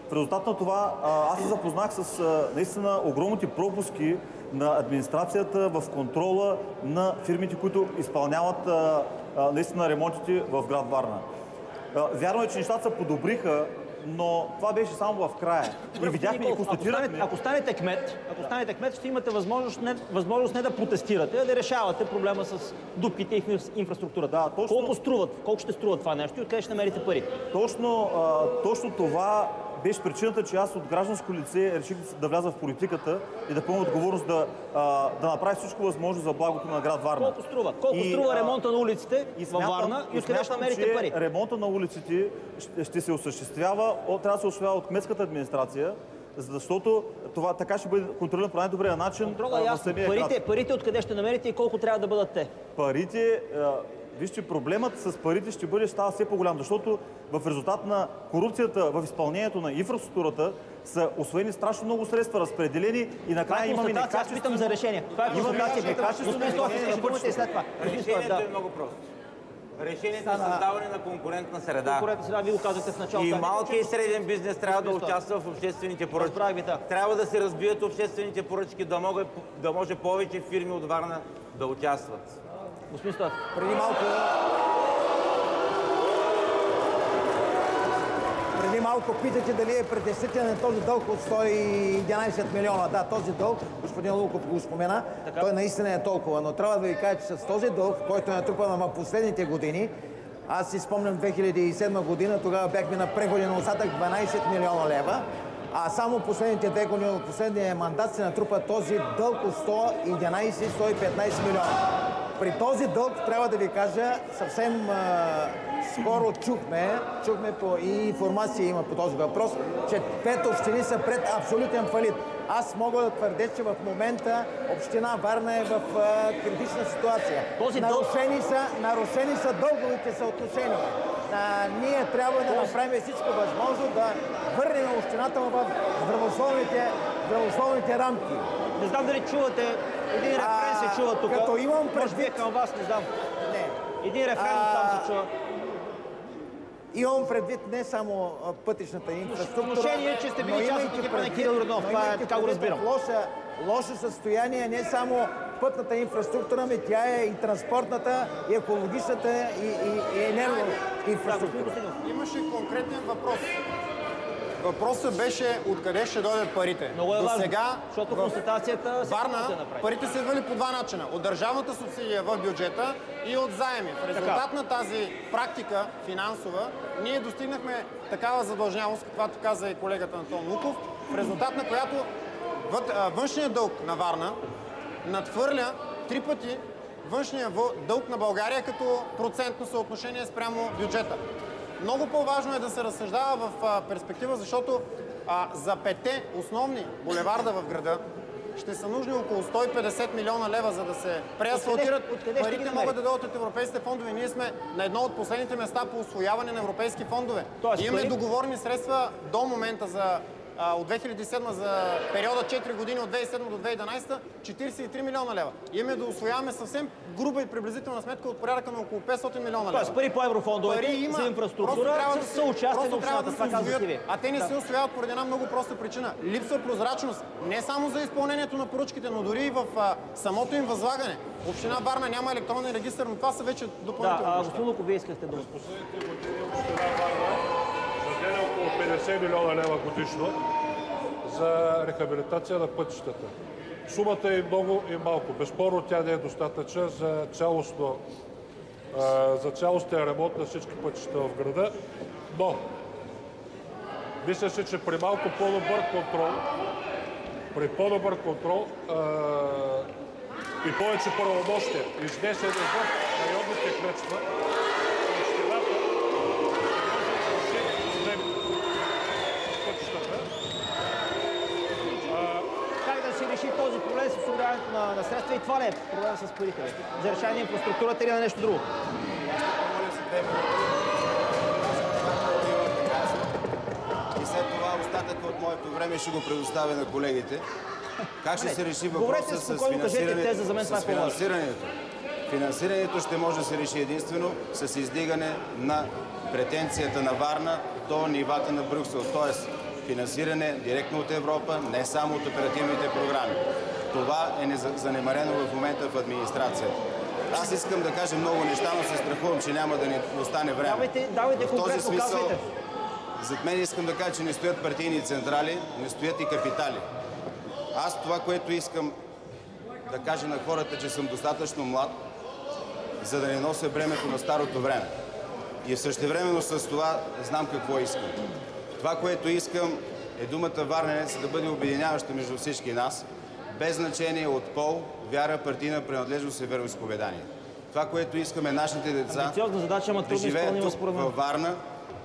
В резултат на това аз се запознах с наистина огромните пропуски на администрацията в контрола на фирмите, които изпълняват наистина ремонтите в град Варна. Вярно е, че нещата се подобриха, но това беше само в края. И видяхме и констатирахме... Ако станете кмет, ще имате възможност не да протестирате, а да решавате проблема с дупките и инфраструктурата. Да, точно... Колко ще струва това нещо и откъде ще намерите пари? Точно това беше причината, че аз от гражданско лице реших да вляза в политиката и да поема отговорност да направя всичко възможно за благото на град Варна. Колко струва? Колко струва ремонта на улиците във Варна и откъде ще намерите пари? Ремонта на улиците ще се осъществява, трябва да се осъществява от кметската администрация, защото това така ще бъде контролирано по най-добрия начин. Контрола е ясно. Парите откъде ще намерите и колко трябва да бъдат те? Парите... Вижте, проблемът с парите ще става все по-голям, защото в резултат на корупцията в изпълнението на инфраструктурата са усвоени страшно много средства, разпределени и накрая имаме некачествено... Аз питам за решение. Това е Решението е много просто. Решението е създаване на конкурентна среда. Конкурентна среда, ви го казахте в началото. И малкият и среден бизнес трябва да участва в обществените поръчки. Трябва да се разбият обществените поръчки, да може повече фирми от Варна да участват. Господин Стоев, преди малко питате дали е притеснителен този дълг от 111 милиона. Да, този дълг, господин Луков го спомена, той наистина е толкова, но трябва да ви кажа, че с този дълг, който е натрупан в последните години, аз си спомням 2007 година, тогава бяхме на преходен остатък 12 милиона лева, а само последните 2 години от последния мандат се натрупа този дълг от 111-115 милиона. При този дълг трябва да ви кажа скоро чухме и информация има по този въпрос, че 5 общини са пред абсолютен фалит. Аз мога да твърдя, че в момента община Варна е в критична ситуация. Нарушени са дълговите съотношения. Ние трябва да направим всичко възможно да върнем общината в здравословните рамки. Не знам дали чувате, един рефрен се чува тук. Като имам Може би е към вас, не знам. Не. Един рефрен там се чува. Имам предвид не само пътищната инфраструктура, Внушение, че сте били част от екипа на Кирил Йорданов. Това е, така го разбирам. Лошо състояние не само пътната инфраструктура, но тя е и транспортната, и екологичната, и енерго инфраструктура. Имаше конкретен въпрос. Въпросът беше откъде ще дойдат парите. Много е важно, сега, защото констатацията се Варна направи. парите са идвали по два начина. От държавната субсидия в бюджета и от заеми. В резултат на тази практика финансова, ние достигнахме такава задължнявост, каквато каза и колегата Антон Луков, в резултат на която външният дълг на Варна надхвърля 3 пъти външния дълг на България като процентно съотношение спрямо бюджета. Много по-важно е да се разсъждава в перспектива, защото за 5 основни булеварда в града ще са нужни около 150 милиона лева, за да се преасфалтират. Парите могат да дойдат от европейските фондове. Ние сме на едно от последните места по усвояване на европейски фондове. Имаме договорни средства до момента от 2007 за периода 4 години, от 2007 до 2011, 43 милиона лева. Имаме да усвояваме съвсем груба и приблизителна сметка от порядъка на около 500 милиона лева. Тоест пари по еврофондовете за инфраструктура с съучастие на общината. Това казвате ви. А те не се усвояват поради една много проста причина. Липсва прозрачност не само за изпълнението на поръчките, но дори и в самото им възлагане. Община Варна няма електронен регистър, но това са вече допълнителни неща. Господин Луков, вие искахте да... Последните години община Варна заделя около 50 милиона лева годишно за рехабилитация на пътищата. Сумата е и много и малко. Безспорно тя не е достатъчна за цялостен ремонт на всички пътища в града, но мисля си, че при малко по-добър контрол, и повече правомощия, изнесени в районните кметства, общината реши този проблем с осигуряването на средства и това не е проблем с парите. За решение на инфраструктурата или на нещо друго. И след това остатъка от моето време ще го предоставя на колегите. Как ще се реши въпроса с финансирането? Финансирането ще може да се реши единствено с издигане на претенцията на Варна до нивата на Брюксел, т.е. финансиране директно от Европа, не само от оперативните програми. Това е занемарено в момента в администрацията. Аз искам да кажа много неща, но се страхувам, че няма да ни остане време. Давайте конкретно, казвайте. Зад мен искам да кажа, че не стоят партийни централи, не стоят и капитали. Аз това, което искам да кажа на хората, че съм достатъчно млад, за да не нося бремето на старото време. И същевременно с това знам какво искам. Това, което искам, е думата варненец да бъде обединяваща между всички нас, без значение от пол, вяра, партийна принадлежност и вероизповедание. Това, което искаме нашите деца да живеят тук във Варна,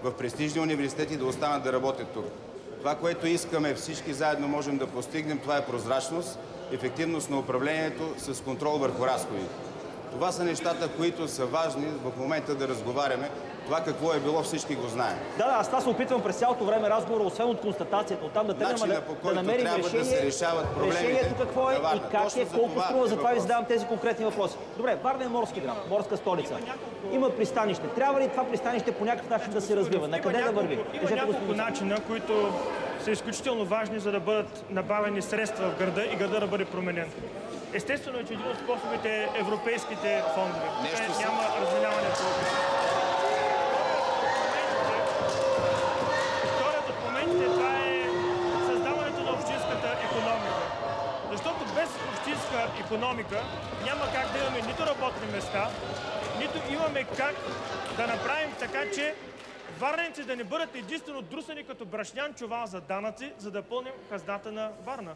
в престижни университети, да останат да работят тук. Това, което искаме всички заедно можем да постигнем, това е прозрачност, ефективност на управлението с контрол върху разходите. Това са нещата, които са важни в момента да разговаряме. Това какво е било, всички го знаем. Аз това се опитвам през цялото време разговора, освен от констатацията, оттам да тръгнем да намерим решение. Решението какво е и как е, колко струва, затова ви задавам тези конкретни въпроси. Добре, Варна е морски град, морска столица. Има пристанище. Трябва ли това пристанище по някакъв начин да се развива? На къде да върви? Има няколко начина, които са изключително важни, за да бъдат набавени средства в града и града да бъде променен. Естествено е, че един от способите е европейските фондове. Няма разминаване по Вторият от моментите това е създаването на общинската икономика. Защото без общинска икономика няма как да имаме нито работни места, нито имаме как да направим така, че варненци да не бъдат единствено друсани като брашнян чувал за данъци, за да пълним хазната на Варна.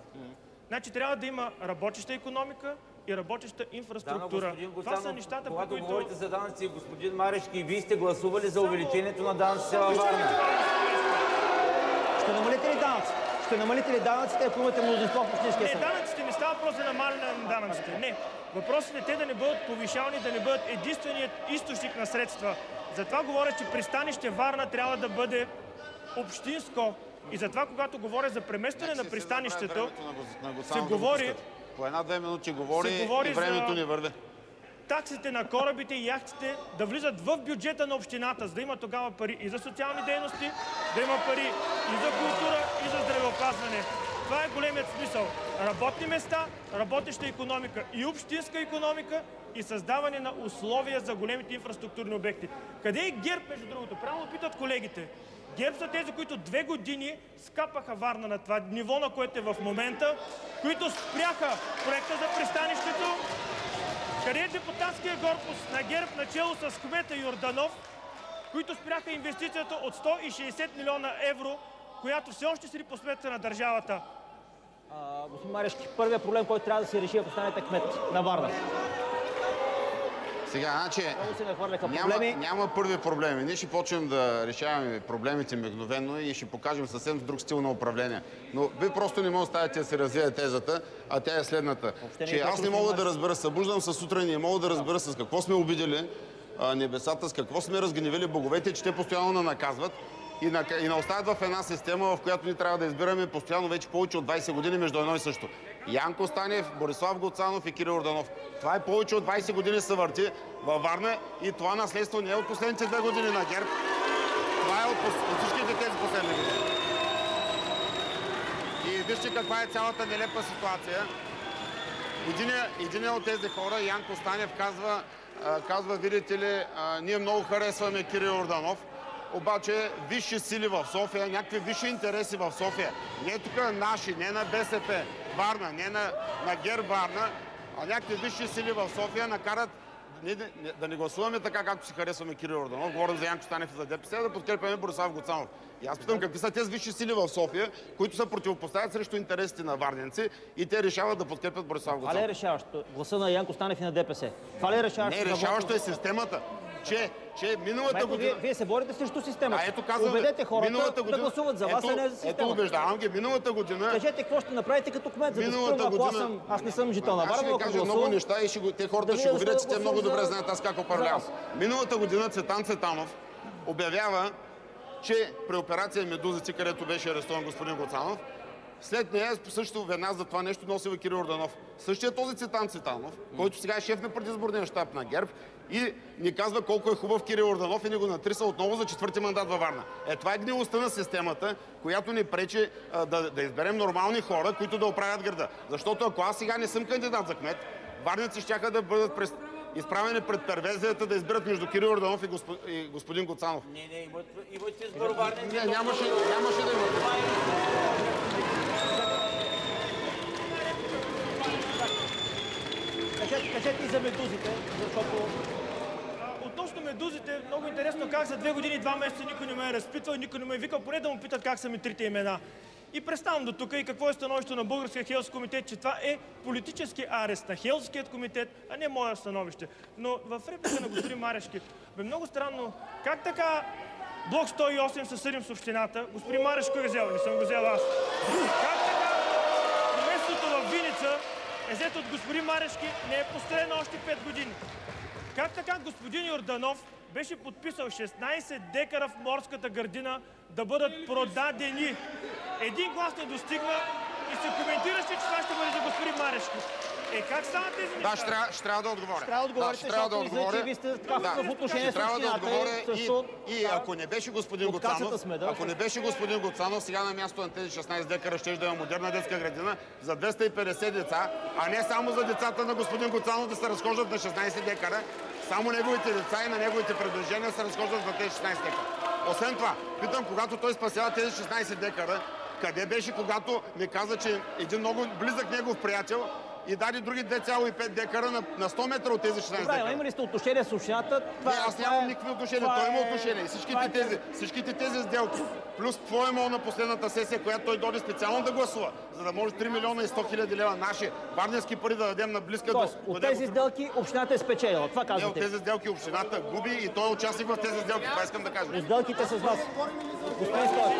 Значи трябва да има работеща икономика и работеща инфраструктура. Това са нещата, по когато които... говорите за данъци, господин Марешки, вие сте гласували за увеличението на данъците във Варна. Ще намалите ли данъци? Ще намалите ли данъците, ако имате мнозинство в Общинския Не, съвет? данъците не става въпрос за намаляне на данъците. Не. Въпросът е те да не бъдат повишавани, да не бъдат единственият източник на средства. Затова говоря, че пристанище Варна трябва да бъде общинско. И затова, когато говоря за преместване на пристанището, се говори... По една-две минути говори и за времето ни върви. таксите на корабите и яхтите да влизат в бюджета на общината, за да има тогава пари и за социални дейности, да има пари и за култура, и за здравеопазване. Това е големият смисъл. Работни места, работеща икономика и общинска икономика и създаване на условия за големите инфраструктурни обекти. Къде е ГЕРБ, между другото? Правилно питат колегите. ГЕРБ са тези, които 2 години скапаха Варна на това ниво, на което е в момента, които спряха проекта за пристанището. Къде е депутатския корпус на ГЕРБ, начело с кмета Йорданов, които спряха инвестицията от 160 милиона евро, която все още седи по сметка на държавата? Господин Марешки, първият проблем, който трябва да се реши, ако станете кмет на Варна. Сега, значи, Много се нахвърляха проблеми. няма първи проблеми. Ние ще почнем да решаваме проблемите мигновено и ще покажем съвсем друг стил на управление. Но вие просто не можете да оставите да се развие тезата, а тя е следната. Че аз не мога да разбера, събуждам се сутрин и не мога да разбера с какво сме обидели небесата, с какво сме разгневили боговете, че те постоянно наказват и не оставят в една система, в която ние трябва да избираме постоянно вече повече от 20 години между едно и също. Янко Станев, Борислав Гуцанов и Кирил Йорданов. Това е повече от 20 години се върти във Варна и това наследство не е от последните 2 години на ГЕРБ. Това е от всичките тези последни години. И вижте каква е цялата нелепа ситуация. Един от тези хора, Янко Станев, казва, видите ли, ние много харесваме Кирил Йорданов, обаче висши сили в София, някакви висши интереси в София. Не тук наши, не на БСП Варна, не на ГЕРБ Варна, а някакви висши сили в София накарат да не гласуваме така, както си харесваме Кирил Йорданов. Говорим за Янко Станев и за ДПС, да подкрепяме Борислав Гуцанов. И аз питам какви са тези висши сили в София, които се противопоставят срещу интересите на варненци и те решават да подкрепят Борислав Гуцанов. Това ли е решаващо? Гласа на Янко Станев и на ДПС. Това ли е решаващо? Не, решаващо е системата. Че миналата година... Вие се борите срещу системата. Ето казвам, убедете хората да гласуват за вас, а не за системата. Ето убеждавам ги. Миналата година... Кажете какво ще направите като кмет, за да спрем, аз не съм жител на Варна, но ако гласувам... много неща и те хората ще го видят, че те много добре знаят аз как управлявам. Миналата година Цветан Цветанов обявява, че при операция Медузици, където беше арестуван господин Гуцанов, след нея също веднага за това нещо носил и Кирил Йорданов. Същия този Цветан Цветанов, който сега е шеф на предизборния щаб на ГЕРБ и ни казва колко е хубав Кирил Йорданов и ни го натриса отново за 4-ти мандат във Варна. Това е гнилостта на системата, която ни пречи да изберем нормални хора, които да оправят града. Защото ако аз сега не съм кандидат за кмет, варници щяха да бъдат изправени пред перверзията да изберат между Кирил Йорданов и господин Гуцанов. Не, имате избор варници. Не, нямаше да имате. Кажете и за медузите, защото... Относно медузите, много интересно как за 2 години и 2 месеца никой не ме е разпитвал, никой не ме е викал, поне да му питат как са ми 3-те имена. И представям до тук и какво е становището на Българския Хелски комитет, че това е политически арест на Хелският комитет, а не мое становище. Но в реплика на господин Марешки, бе много странно, как така блок 108 се съдим с общината, господин Марешко е взел, не съм го взел аз. Как така местото в Виница е взето от господин Марешки, не е построено още 5 години. Как така господин Йорданов беше подписал 16 декара в морската градина да бъдат продадени. Един глас не достигна и се коментираше, че това ще бъде за господин Марешки. Как стана тези неща? Да, ще трябва да отговоря. Трябва да отговорите, защото излиза, че ви сте в отношение с общината. И ако не беше господин Гуцанов, сега на място на тези 16 декара ще да има модерна детска градина за 250 деца, а не само за децата на господин Гуцанов да се разхождат на 16 декара. Само неговите деца и на неговите предложения се разхождат за тези 16 декара. Освен това, питам, когато той спасява тези 16 декара, къде беше, когато ми каза, че един много близък негов приятел и даде други 2,5 декара на 100 метра от тези 16 Добре, декара. има ли сте отношение с общината? Аз нямам никакви отношения, той има отношение. Всичките тези сделки, плюс твоя мол на последната сесия, която той дойде специално да гласува, за да може 3 милиона и 100 хиляди лева наши варненски пари да дадем на близка Тоест, от тези сделки общината е спечелила. Това Не, от казвате. тези сделки общината губи и той участник в тези сделки. Това искам да кажа. От сделките с вас. Господин Стоев.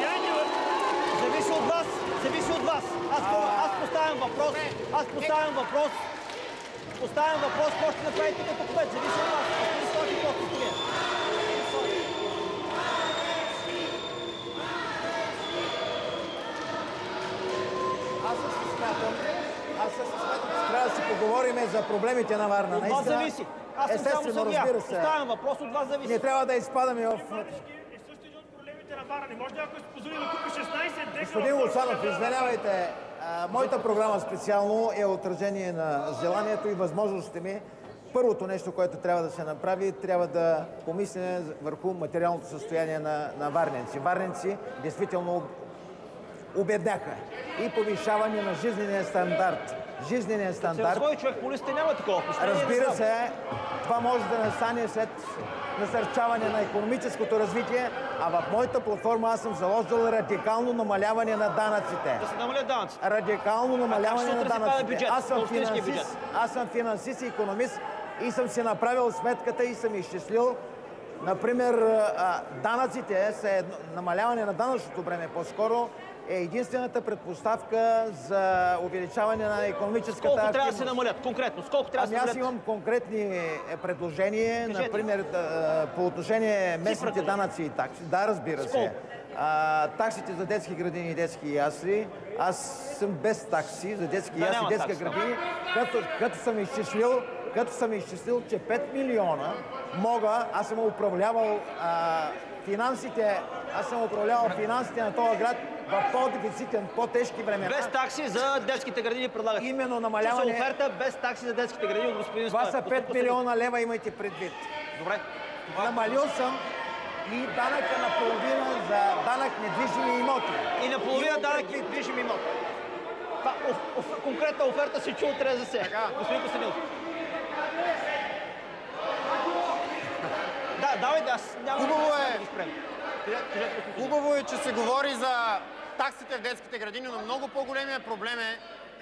Зависи от вас. Зависи от вас. Аз поставям въпрос. Поставям въпрос, какво ще направите като кмет. Зависи от вас. Господин Стоев, какво сте вие? Аз също смятам, че трябва да си поговорим за проблемите на Варна. От вас зависи. Аз съм само Естествено, съдия. разбира се. Поставям въпрос, от вас зависи. Не трябва да изпадаме в... Е също един от проблемите на Варна. Не може някой да си позволи да купи 16 декара. Господин Луцанов, извинявайте, моята програма специално е отражение на желанието и възможностите ми. Първото нещо, което трябва да се направи, трябва да помислим върху материалното състояние на варненци. Варненци действително обедняха и повишаване на жизнения стандарт. Се разходи човек по листите, няма такова впечатление. Разбира се, това може да настане след насърчаване на икономическото развитие, а в моята платформа аз съм заложил радикално намаляване на данъците. Да се намалят данъците. Радикално намаляване на данъците. бюджет, общинския бюджет? Аз съм финансист и икономист и съм си направил сметката и съм изчислил. Например, данъците, намаляване на данъчното бреме по-скоро, е единствената предпоставка за увеличаване на икономическата Колко активност. трябва да се намалят? Конкретно, сколко трябва да се намалят? Аз имам конкретни предложения, например, по отношение местните данъци и такси. Да, разбира се. Таксите за детски градини и детски ясли. Аз съм без такси за детски ясли и детски градини, като съм изчислил, че 5 милиона аз съм управлявал финансите на този град в по-дефицитен, по-тежки времена. Без такси за детските градини предлагате. Именно намаляване. С оферта без такси за детските градини, господин Стоев. Това са 5 милиона лева, имайте предвид. Добре. Намалил съм и данъка наполовина за данък недвижими имоти. И наполовина данък недвижими имоти. Конкретна оферта се чу от РЗС. Господин Костадинов. Да, давайте, аз нямам да ги спрем. Хубаво е, че се говори за таксите в детските градини, но много по-големия проблем е,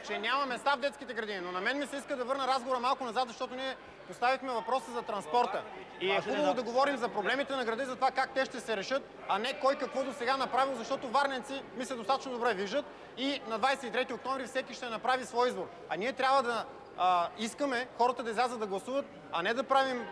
че няма места в детските градини. Но на мен ми се иска да върна разговора малко назад, защото ние поставихме въпроса за транспорта. И е хубаво да говорим за проблемите на града и за това как те ще се решат, а не кой какво до сега направил, защото варненци мисля достатъчно добре виждат и на 23 октомври всеки ще направи свой избор. А ние трябва да искаме хората да излязат да гласуват, а не да правим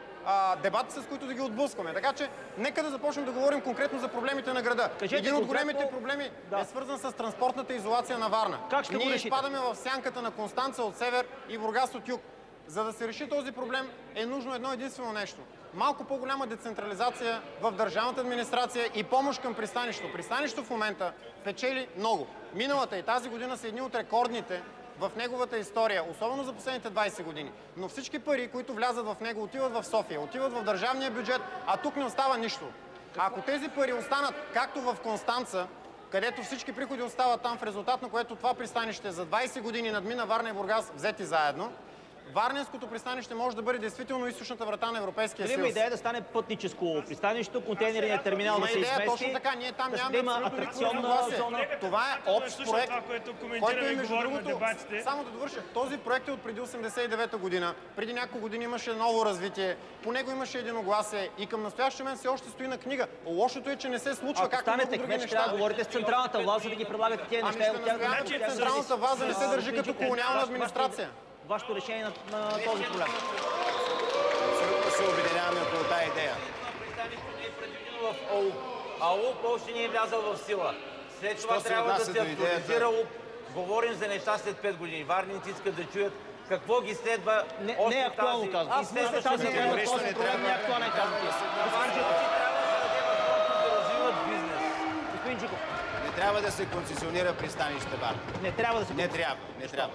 дебати, с които да ги отблъскваме. Така че, нека да започнем да говорим конкретно за проблемите на града. Един от големите проблеми е свързан с транспортната изолация на Варна. Ние изпадаме в сянката на Констанца от север и Бургас от юг. За да се реши този проблем е нужно едно единствено нещо. Малко по-голяма децентрализация в държавната администрация и помощ към пристанището. Пристанището в момента печели много. Миналата и тази година са едни от рекордните в неговата история, особено за последните 20 години. Но всички пари, които влязат в него, отиват в София, отиват в държавния бюджет, а тук не остава нищо. Ако тези пари останат както в Констанца, където всички приходи остават там, в резултат на което това пристанище за 20 години надмина Варна и Бургас взети заедно, Варненското пристанище може да бъде действително източната врата на Европейския съюз. Има идея да стане пътническо пристанище, контейнерният терминал да се измести. Точно така, ние там нямаме абсолютно атракционна зона. Това е общ проект, който е между другото, дебатите. само да довърша, този проект е от преди 89-та година. Преди няколко години имаше ново развитие, по него имаше единогласие и към настоящия момент все още стои на книга. Лошото е, че не се случва както много други неща. Трябва да говорите с централната власт, за да ги предлагате тези неща. Централната власт да не се държи като колониална администрация. Вашето решение на този проблем? Абсолютно се обединяваме около тази идея. Пристанището не е предвидено в ОУП, а ОУП още не е влязъл в сила. След това трябва да се актуализира ОУП. Говорим за неща след 5 години. Варненци искат да чуят какво ги следва. Не е актуално, казвам. И след тази проблем не е актуален, казвам. Варненци трябва да даде възможност да развиват бизнес. Господин Джиков. Не трябва да се концесионира пристанище Варна. Не трябва да се концесионира. Не трябва.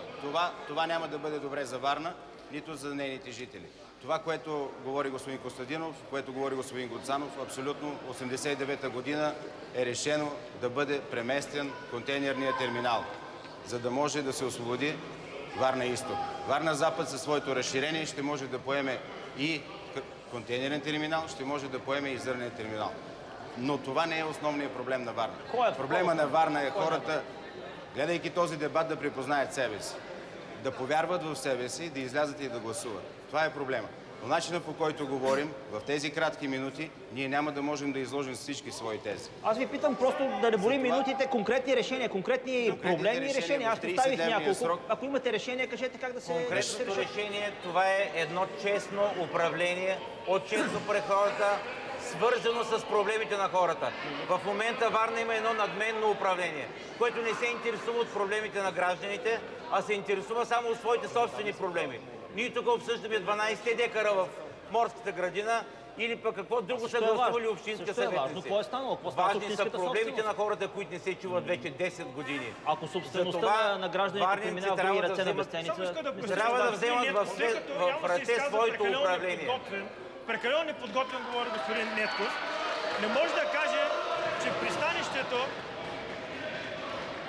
Това няма да бъде добре за Варна, нито за нейните жители. Това, което говори господин Костадинов, което говори господин Гуцанов, абсолютно 89-та година е решено да бъде преместен контейнерният терминал, за да може да се освободи Варна-Изток. Варна-Запад със своето разширение ще може да поеме и контейнерен терминал, ще може да поеме и зърнен терминал. Но това не е основният проблем на Варна. Проблема на Варна е хората, гледайки този дебат, да припознаят себе си. Да повярват в себе си, да излязат и да гласуват. Това е проблема. Но начинът, по който говорим, в тези кратки минути, ние няма да можем да изложим всички свои тези. Аз ви питам просто да не боли минутите, конкретни решения, конкретни проблемни решения. Аз поставих няколко. Ако имате решение, кажете как да се реши. Конкретното решение, това е едно честно управление, отчетно пред хората, свързано с проблемите на хората. В момента Варна има едно надменно управление, което не се интересува от проблемите на гражданите, а се интересува само от своите собствени проблеми. Ние тук обсъждаме 12 декара в морската градина или пък какво друго са гласували общинска съветници. Какво е станало? Важни са проблемите на хората, които не се чуват вече 10 години. Ако собствеността на гражданите преминава в други ръце на безценица, трябва да вземат в ръце своето управление. Прекалено неподготвен, говори господин Нетков. Не може да каже, че пристанището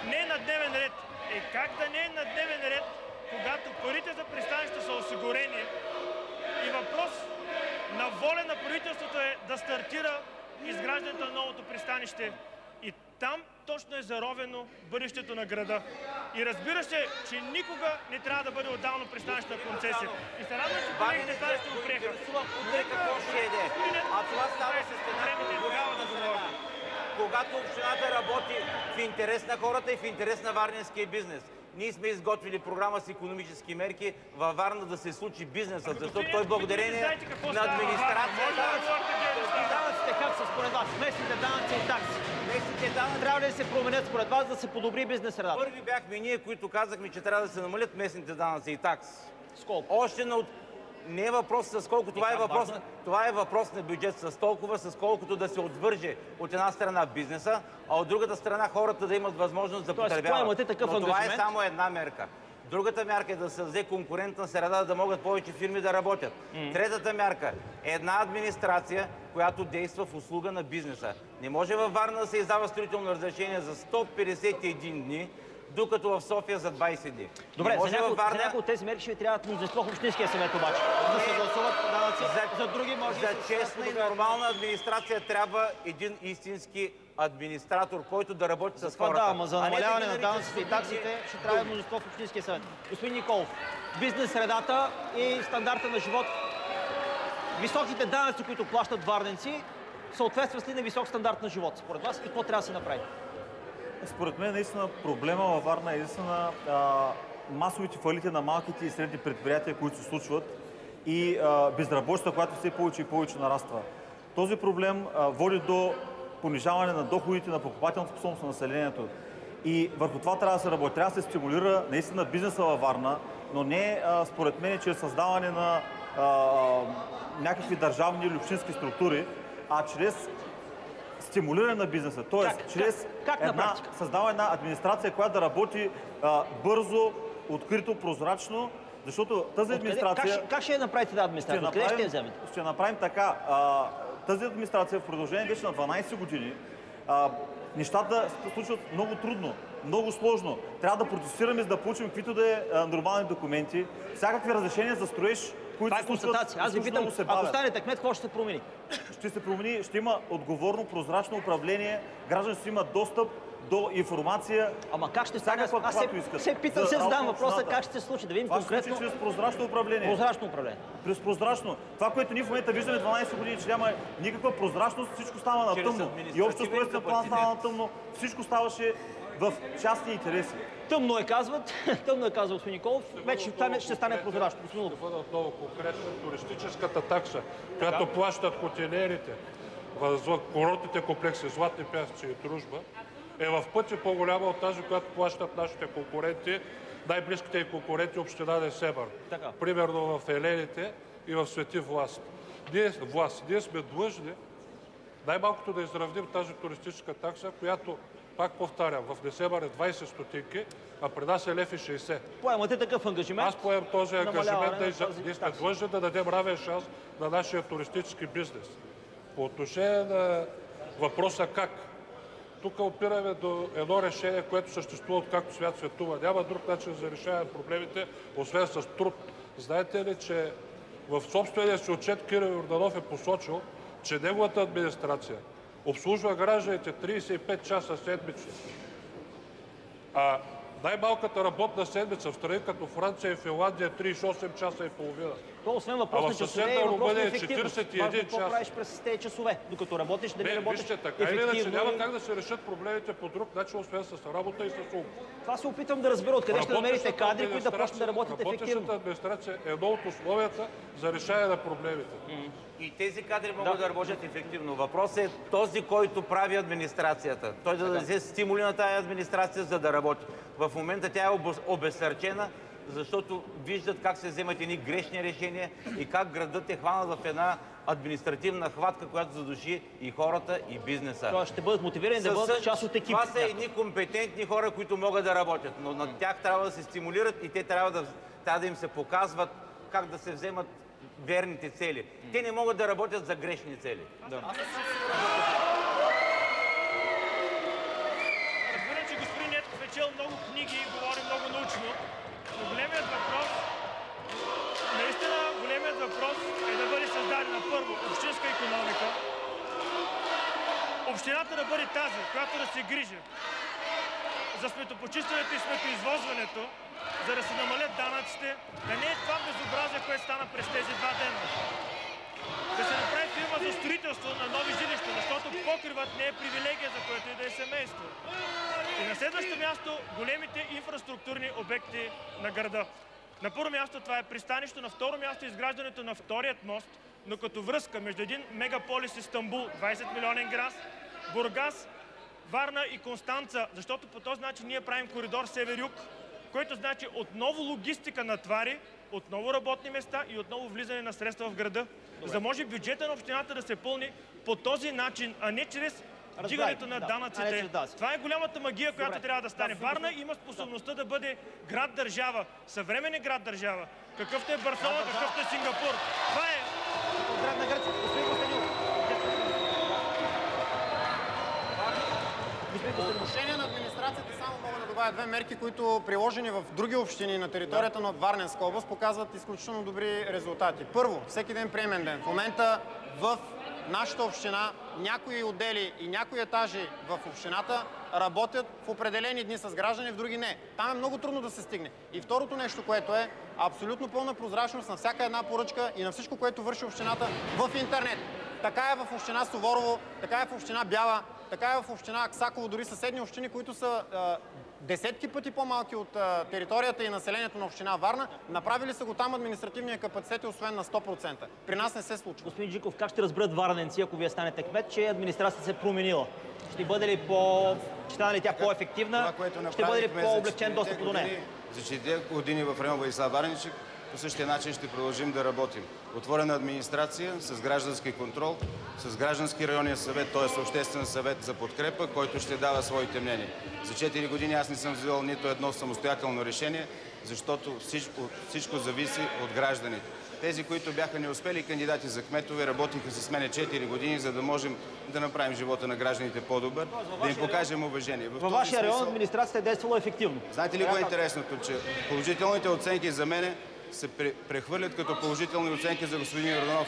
не е на дневен ред. Как да не е на дневен ред, когато парите за пристанището са осигурени и въпрос на воля на правителството е да стартира изграждането на новото пристанище. И там точно е заровено бъдещето на града. И разбира се, че никога не трябва да бъде отдавано пристанищна концесия. И се радвам, че колегите това ще го приеха. А това става с една. Когато общината работи в интерес на хората и в интерес на варненския бизнес. Ние сме изготвили програма с икономически мерки във Варна да се случи бизнесът, защото той благодарение на администрацията. Данъците как са според вас? Местните данъци и такси. Трябва ли да се променят според вас, да се подобри бизнес средата? Първи бяхме ние, които казахме, че трябва да се намалят местните данъци и такси. С колко? Още не е въпрос с колко, това е въпрос на бюджет с толкова, с колкото да се отвърже от една страна бизнеса, а от другата страна хората да имат възможност да потребяват. Но това е само една мерка. Другата мярка е да се създаде конкурентна среда, да могат повече фирми да работят. Третата мярка е една администрация, която действа в услуга на бизнеса. Не може във Варна да се издава строително разрешение за 151 дни, докато в София за 20 дни. Добре, за някои от тези мерки ще ви трябват мнозинство в Общинския съвет обаче. Да се гласуват данъци, за други може да се... За честна и нормална администрация трябва един истински администратор, който да работи с хората. Да, ама за намаляване на данъците и таксите ще трябва мнозинство в Общинския съвет. Господин Николов, бизнес средата и стандарта на живот. Високите данъци, които плащат варненци, съответстват ли на висок стандарт на живот? Според вас какво трябва да се направи? Според мен наистина проблема във Варна е наистина масовите фалити на малките и средни предприятия, които се случват и безработицата, която все повече и повече нараства. Този проблем води до понижаване на доходите, на покупателната способност на населението. И върху това трябва да се работи. Трябва да се стимулира наистина бизнеса във Варна, но не според мен чрез създаване на някакви държавни или общински структури, а чрез стимулиране на бизнеса, т.е. чрез създаване на администрация, която да работи бързо, открито, прозрачно, защото тази администрация... Как ще я направите тази администрация? Откъде ще я вземете? Ще направим така. Тази администрация в продължение вече на 12 години нещата се случват много трудно, много сложно. Трябва да протестираме, за да получим каквито да е нормални документи, всякакви разрешения за строеж, които се случват. Аз ви питам, ако станете кмет, какво ще се промени? Ще се промени, ще има отговорно, прозрачно управление, гражданите ще имат достъп до информация. Ама как ще стане? Аз се питам, се задавам въпроса как ще се случи. Да видим конкретно. Чрез прозрачно управление. Прозрачно управление. През прозрачно. Това, което ние в момента виждаме 12 години, че няма никаква прозрачност, всичко става на тъмно. И общо устройствен план става на тъмно. Всичко ставаше в частни интереси. Тъмно е, казват. Тъмно е, казва господин Николов. Вече ще стане прозрачно. Да бъдат много конкретно. Туристическата такса, която плащат хотелиерите в курортните комплекси Златни пясъци и Дружба, е в пъти по-голяма от тази, която плащат нашите конкуренти, най-близките и конкуренти община Несебър. Примерно в Елените и в Свети Влас. Ние сме длъжни най-малкото да изравним тази туристическа такса, която, пак повтарям, в Несебър е 20 стотинки, а при нас е 1,60 лв. Поемате такъв ангажимент? Аз поем този ангажимент. Ние сме длъжни да дадем равен шанс на нашия туристически бизнес. По отношение на въпроса как, тук опираме до едно решение, което съществува откакто свят светува. Няма друг начин за решаване на проблемите, освен с труд. Знаете ли, че в собствения си отчет Кирил Йорданов е посочил, че неговата администрация обслужва гражданите 35 часа седмично. А най-малката работна седмица в страни като Франция и Финландия е 38 часа и половина. То освен въпрос на часове и въпрос на ефективност. 41 какво час. правиш през тези часове, докато работиш, дали работиш Вижте, така или иначе няма как да се решат проблемите по друг начин, освен с работа и с ум. Това се опитвам да разбера. Откъде ще намерите кадри, които да почнат да работят ефективно? Работещата администрация е едно от условията за решаване на проблемите. И тези кадри могат да работят ефективно. Въпросът е този, който прави администрацията. Той да даде стимули на тази администрация, за да работи. В момента тя е обезсърчена, защото виждат как се вземат едни грешни решения и как градът е хванат в една административна хватка, която задуши и хората, и бизнеса. Тоест ще бъдат мотивирани да бъдат част от екип. Това са едни компетентни хора, които могат да работят, но на тях трябва да се стимулират и те трябва да им се показват как да се вземат верните цели. Те не могат да работят за грешни цели. Разбирам, че господин Недков е чел много книги и говори много научно, но големият въпрос е да бъде създадена първо общинска икономика, общината да бъде тази, която да се грижи за сметопочистването и сметоизвозването, за да се намалят данъците, да не е това безобразие, което стана през тези 2 дена. Да се направи фирма за строителство на нови жилища, защото покривът не е привилегия, за което и да е семейство. И на следващо място големите инфраструктурни обекти на града. На първо място това е пристанище, на второ място изграждането на вторият мост, но като връзка между един мегаполис Истанбул, 20 милионен град, Бургас, Варна и Констанца, защото по този начин ние правим коридор север-юг, който значи отново логистика на товари, отново работни места и отново влизане на средства в града. За да може бюджета на общината да се пълни по този начин, а не чрез дигането на данъците. Това е голямата магия, която трябва да стане. Варна има способността да бъде град-държава, съвременен град-държава. Какъвто е Барселона, какъвто е Сингапур. Това е... По отношение на администрацията само мога да добавя 2 мерки, които приложени в други общини на територията на Варненска област показват изключително добри резултати. Първо, всеки ден приемен ден. В момента в нашата община някои отдели и някои етажи в общината работят в определени дни с граждани, в други не. Там е много трудно да се стигне. И второто нещо, което е абсолютно пълна прозрачност на всяка една поръчка и на всичко, което върши общината в интернет. Така е в община Суворово, така е в община Бяла, така е в община Аксаково, дори съседни общини, които са десетки пъти по-малки от територията и населението на община Варна. Направили са го там, административния капацитет е освен на 100%. При нас не се случва. Господин Джиков, как ще разберат варненци, ако вие станете кмет, че администрацията се е променила? Ще бъде ли ще стане ли тя по-ефективна? Ще бъде ли по-облегчен достъп до нея? За 4 години в район Владислав Варничек по същия начин ще продължим да работим. Отворена администрация с граждански контрол, с граждански районния съвет, т.е. обществен съвет за подкрепа, който ще дава своите мнения. За 4 години аз не съм взел нито едно самостоятелно решение, защото всичко зависи от гражданите. Тези, които бяха неуспели кандидати за кметове, работиха с мене 4 години, за да можем да направим живота на гражданите по-добър, да им покажем уважение. Във вашия район администрацията е действала ефективно. Знаете ли кое е интересното? Че положителните оценки за мене се прехвърлят като положителни оценки за господин Йорданов,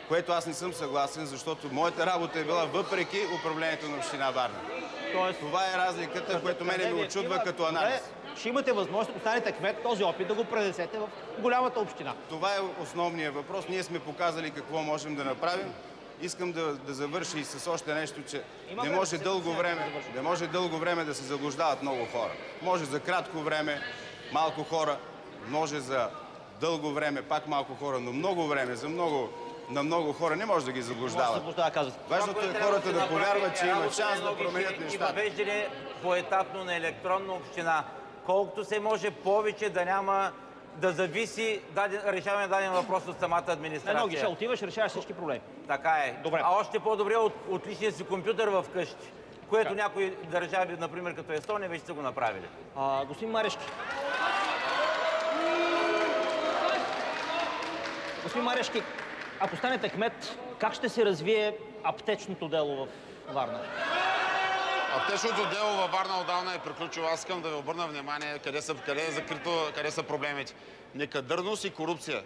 което аз не съм съгласен, защото моята работа е била въпреки управлението на община Варна. Това е разликата, което мене ме очудва като анализ. Ще имате възможност, ако станете кмет, този опит да го пренесете в голямата община. Това е основният въпрос. Ние сме показали какво можем да направим. Искам да завърши и с още нещо, че не може дълго време да се заблуждават много хора. Може за кратко време, малко хора, може за дълго време, пак малко хора, но много време, на много хора не може да ги заблуждават. Важното е хората да повярват, че имат шанс да променят нещата. И въвеждане поетапно на електронна община. Колкото се може повече да зависи решаване на даден въпрос от самата администрация. Едно гише отиваш, решаваш всички проблеми. Така е. Добре. А още по-добре от личния си компютър в къщи, което някои държави, например като Естония, вече са го направили. Господин Марешки. Господин Марешки, ако станете кмет, как ще се развие аптечното дело в Варна? Аптечното дело във Варна отдавна е приключило. Аз искам да ви обърна внимание къде е закрито, къде са проблемите. Некадърност и корупция.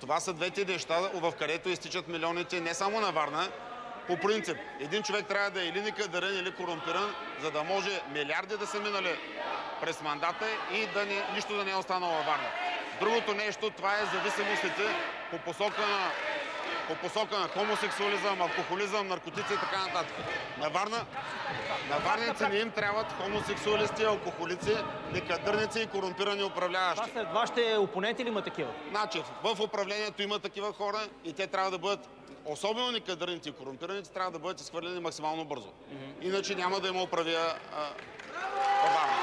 Това са двете неща, в където изтичат милионите не само на Варна. По принцип, един човек трябва да е или некадърен, или корумпиран, за да може милиарди да са минали през мандата и нищо да не е останало във Варна. Другото нещо, това е зависимостите по посока на хомосексуализъм, алкохолизъм, наркотици и така нататък. На варници не им трябват хомосексуалисти, алкохолици, некадърници и корумпирани управляващи. Това сред вашите опоненти ли има такива? Значи, в управлението има такива хора и те трябва да бъдат, особено некадърните и корумпираните, трябва да бъдат изхвърлени максимално бързо. Иначе няма да има управия във Варна.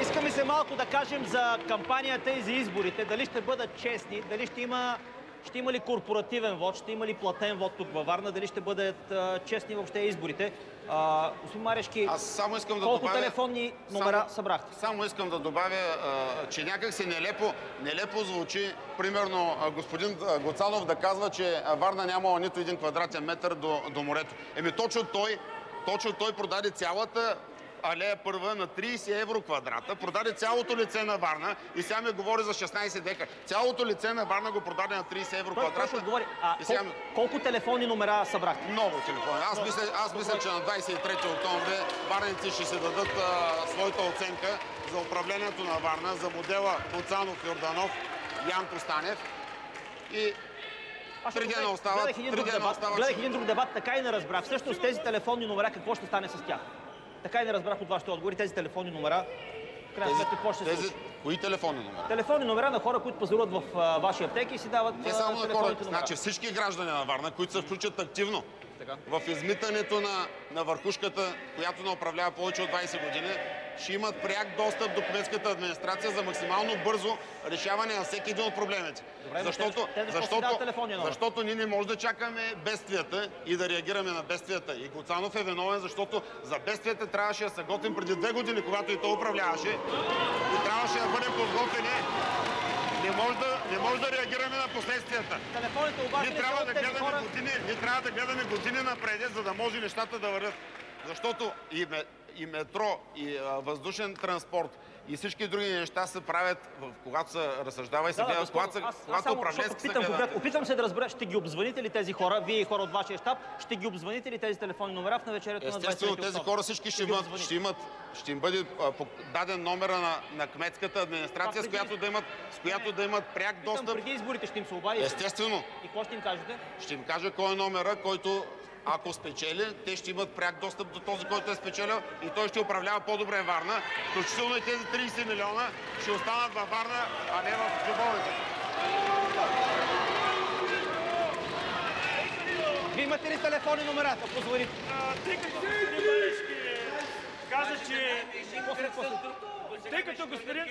Искаме се малко да кажем за кампанията и за изборите. Дали ще бъдат честни, дали ще има ли корпоративен вод, ще има ли платен вод тук във Варна, дали ще бъдат честни въобще изборите. Господин Марешки, колко телефонни номера събрахте? Само искам да добавя, че някак си нелепо звучи, примерно, господин Гуцанов да казва, че Варна нямала нито 1 квадратен метър до морето. Точно той продаде цялата алея първа на 30 евро квадрата, продаде цялото лице на Варна и сега ми говори за 16 дека. Цялото лице на Варна го продаде на 30 евро квадрата. Колко телефонни номера събрахте? Много телефони. Аз мисля, че на 23 октомври варненци ще се дадат своята оценка за управлението на Варна, за модела Гуцанов, Йорданов, Янко Станев и 3 дена остават. Гледах един друг дебат, така и не разбрах. Всъщност тези телефонни номера, какво ще стане с тях? Така и не разбрах от вашите отговори, тези телефонни номера. В крайна сметка, какво ще се случи? Кои телефонни номера? Телефонни номера на хора, които пазаруват в ваши аптеки и си дават не само на хора, номера. значи всички граждани на Варна, които се включат активно в измитането на върхушката, която не управлява повече от 20 години, ще имат пряк достъп до кметската администрация за максимално бързо решаване на всеки един от проблемите. Защото ние не можем да чакаме бедствията и да реагираме на бедствията. И Гуцанов е виновен, защото за бедствията трябваше да се готвим преди 2 години, когато и той управляваше. И трябваше да бъдем подготвени. Не може да реагираме на последствията. Ние трябва да гледаме години напред, за да може нещата да вървят. Защото и метро, и въздушен транспорт, и всички други неща се правят, когато се разсъждава и се гледа, когато управленски се гледа. Опитвам се да разбера, ще ги обзвъните ли тези хора, вие и хора от вашия щаб, ще ги обзвъните ли тези телефонни номера в навечерието на 23 октомври? Естествено, тези хора всички ще им бъде даден номера на кметската администрация, с която да имат пряк достъп. Преди изборите ще им се обадите? Естествено. И какво ще им кажете? Ще им кажа кой е номера, който ако спечели, те ще имат пряк достъп до този, който е спечелил и той ще управлява по-добре Варна. Включително и тези 30 милиона ще останат във Варна, а не в джобовете. Вие имате ли телефонни номера? Позволите. Тъй като господин Марешки каза, че... Тъй като господин...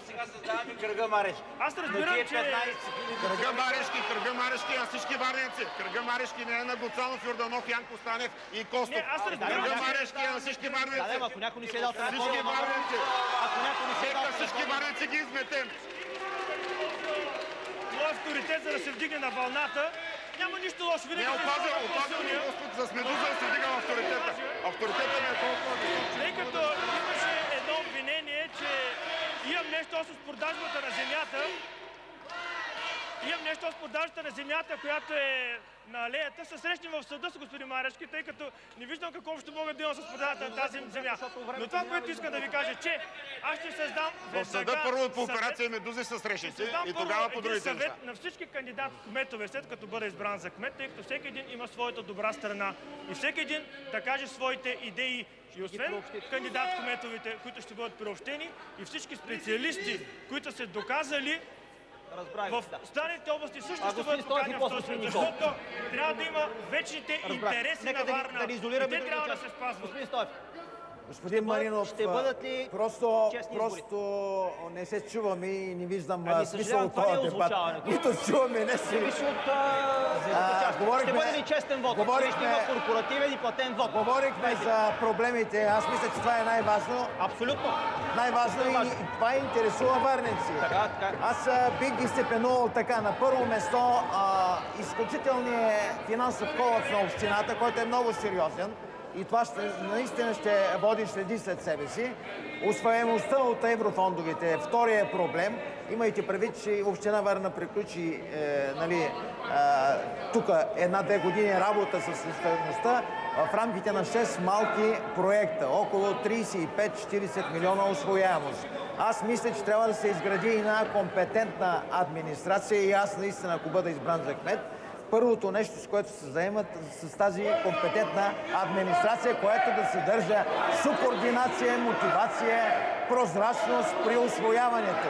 Сега създаваме кръга Марешки. Аз разбирам, че... Кръга Марешки на всички варненци. Кръга Марешки не е на Гуцанов, Йорданов, Янко Станев и Костов. Кръга Марешки е на всички варненци. Ако някой ни се е дал телефонни Всички варненци. Нека всички варненци ги изметем. Моят авторитет, за да се вдигне на вълната, няма нищо лошо. Не, опазил Господ с медуза да се вдига авторитета. Авторитета не е толкова висок. Тъй като имаше едно обвинение, че имам нещо с продажбата на земята. Имам нещо с продажбата на земята, която е на алеята. Се срещнем в съда с господин Марешки, тъй като не виждам какво ще мога да имам с продажбата на тази земя. Но това, което искам да ви кажа, че аз ще създам в съда първо по операция Медузи са срещнати и тогава по другите неща. На всички кандидат-кметове, след като бъде избран за кмет, тъй като всеки един има своята добра страна и всеки един да каже своите идеи. И освен кандидат-кметовете, които ще бъдат приобщени, и всички специалисти, които са доказали в останалите области също ще бъдат поканени в този, защото трябва да има вечните интереси на Варна и те трябва да се спазват. Господин Маринов, ще бъдат ли просто не се чуваме и не виждам смисъл от този дебат. Нито чуваме, не си. Ще бъде ли честен вод? Ще има корпоративен и платен вод. Говорихме за проблемите. Аз мисля, че това е най-важно. Абсолютно. Най-важно и това интересува варненци. Аз бих ги степенувал така. На първо место изключителният финансов колапс на общината, който е много сериозен. И това наистина ще води следи след себе си. Усвояемостта от еврофондовете. Втория проблем. Имайте предвид, че община Варна приключи тук 1-2 години работа с усвояемостта в рамките на 6 малки проекта. Около 35-40 милиона усвояемост. Аз мисля, че трябва да се изгради една компетентна администрация и аз наистина, ако бъда избран за кмет, първото нещо, с което се заемат с тази компетентна администрация, която да съдържа субординация, мотивация, прозрачност при усвояването.